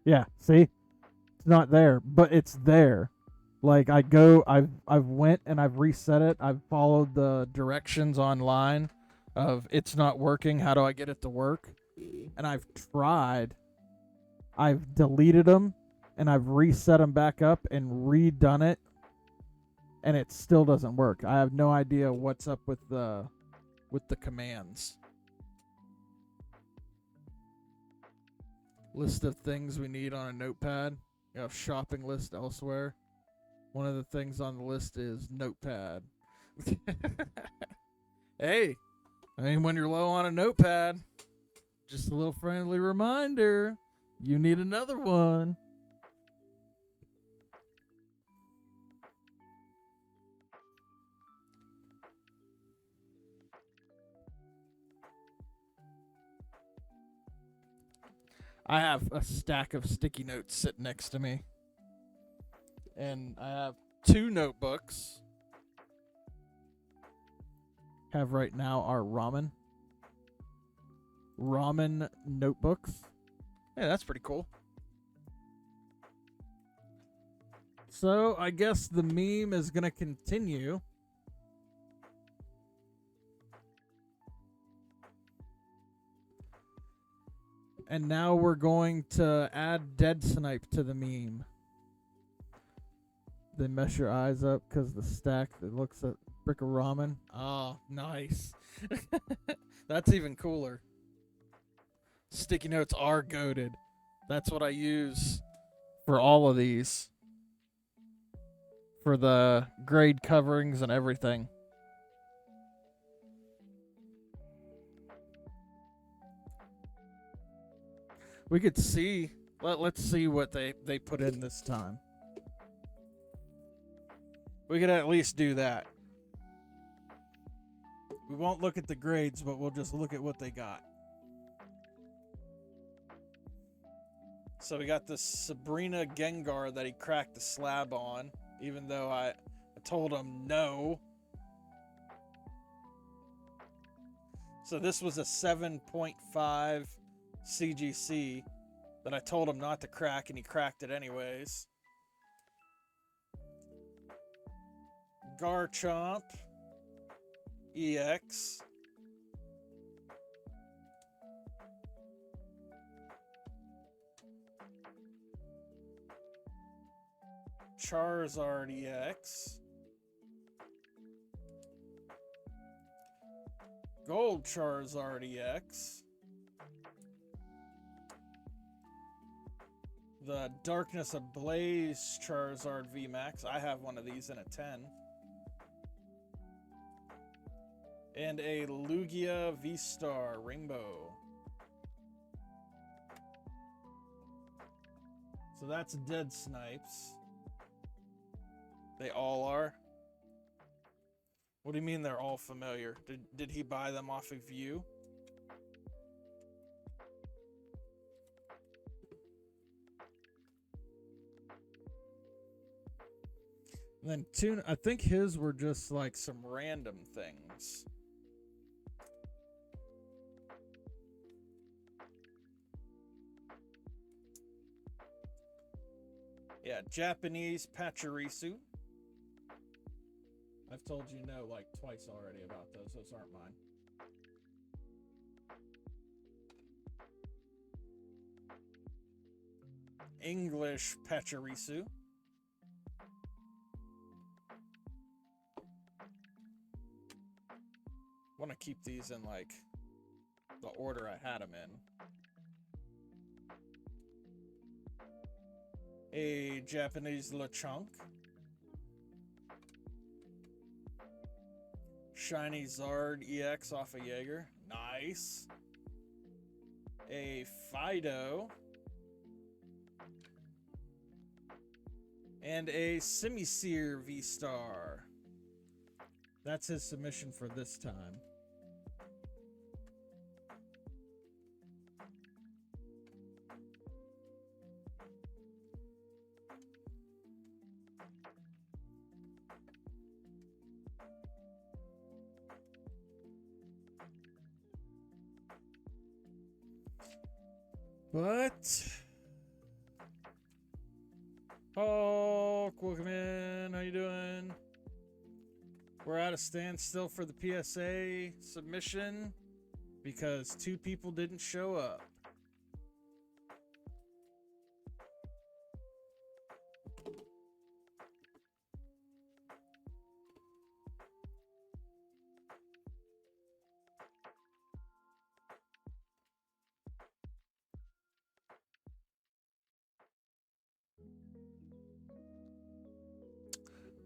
Yeah, see? It's not there, but it's there. Like, I've went and I've reset it. I've followed the directions online of it's not working. How do I get it to work? And I've tried. I've deleted them and I've reset them back up and redone it, and it still doesn't work. I have no idea what's up with the commands. List of things we need on a notepad. You have shopping list elsewhere. One of the things on the list is notepad. Hey, I mean, when you're low on a notepad, just a little friendly reminder, you need another one. I have a stack of sticky notes sitting next to me. And I have 2 notebooks. Have right now are ramen notebooks. Hey, that's pretty cool. So I guess the meme is gonna continue. And now we're going to add Dead Snipe to the meme. They mess your eyes up because the stack that looks at brick of ramen. Oh, nice. That's even cooler. Sticky notes are goated. That's what I use for all of these. For the grade coverings and everything. We could see. Let's see what they put in this time. We could at least do that. We won't look at the grades, but we'll just look at what they got. So we got this Sabrina Gengar that he cracked the slab on, even though I told him no. So this was a 7.5 CGC that I told him not to crack, and he cracked it anyways. Garchomp EX. Charizard EX. Gold Charizard EX. The Darkness Ablaze Charizard VMAX. I have one of these in a 10. And a Lugia V-Star Rainbow. So that's Dead Snipes. They all are? What do you mean they're all familiar? Did he buy them off of you? And then two, I think his were just like some random things. Yeah, Japanese Pachirisu. I've told you no like twice already about those. Those aren't mine. English Pachirisu. Want to keep these in like the order I had them in. A Japanese Lechonk. Shiny Zard EX off of Jaeger. Nice. a Fido, and a Semi-Seer V-Star. That's his submission for this time. But Hulk, welcome in. How you doing? We're at a standstill for the PSA submission because 2 people didn't show up.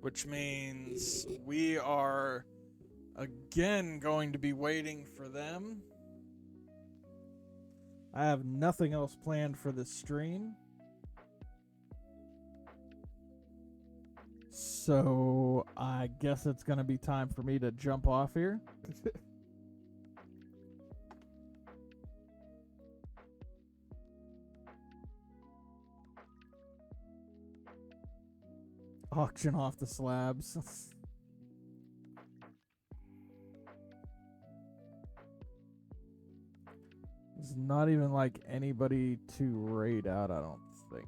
Which means we are again going to be waiting for them. I have nothing else planned for this stream. So I guess it's going to be time for me to jump off here. Auction off the slabs. There's not even like anybody to raid out, I don't think.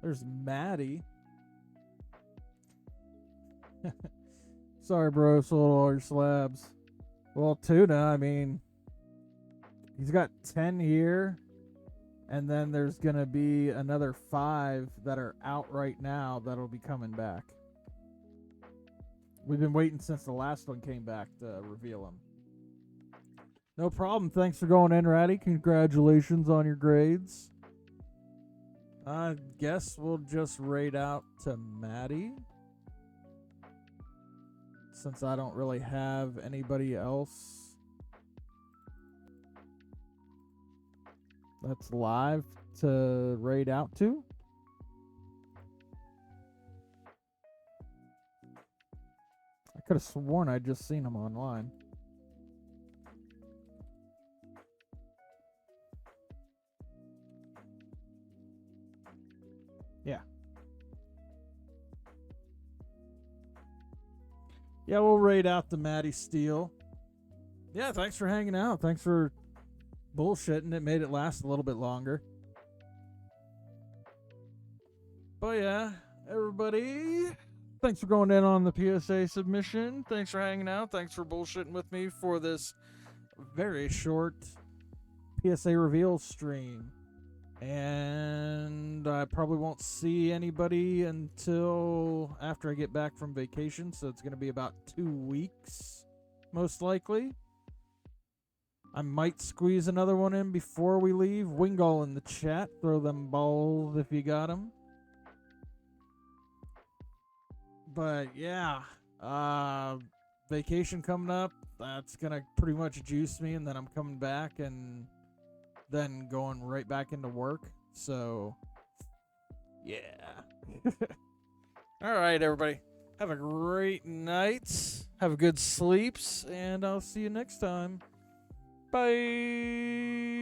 There's Maddie. Sorry, bro. Sold all your slabs. Well, Tuna, I mean, he's got 10 here, and then there's going to be another 5 that are out right now that'll be coming back. We've been waiting since the last one came back to reveal them. No problem. Thanks for going in, Ratty. Congratulations on your grades. I guess we'll just raid out to Maddie, since I don't really have anybody else that's live to raid out to. I could have sworn I'd just seen him online. Yeah. Yeah, we'll raid out the Maddie Steele. Yeah, thanks for hanging out. Thanks for bullshitting. It made it last a little bit longer. But yeah, everybody, thanks for going in on the PSA submission. Thanks for hanging out. Thanks for bullshitting with me for this very short PSA reveal stream. And I probably won't see anybody until after I get back from vacation, so it's going to be about 2 weeks, most likely. I might squeeze another one in before we leave. Wingull in the chat. Throw them balls if you got them. But yeah, vacation coming up. That's going to pretty much juice me, and then I'm coming back and then going right back into work. So, yeah. All right, everybody. Have a great night. Have a good sleeps, and I'll see you next time. Bye.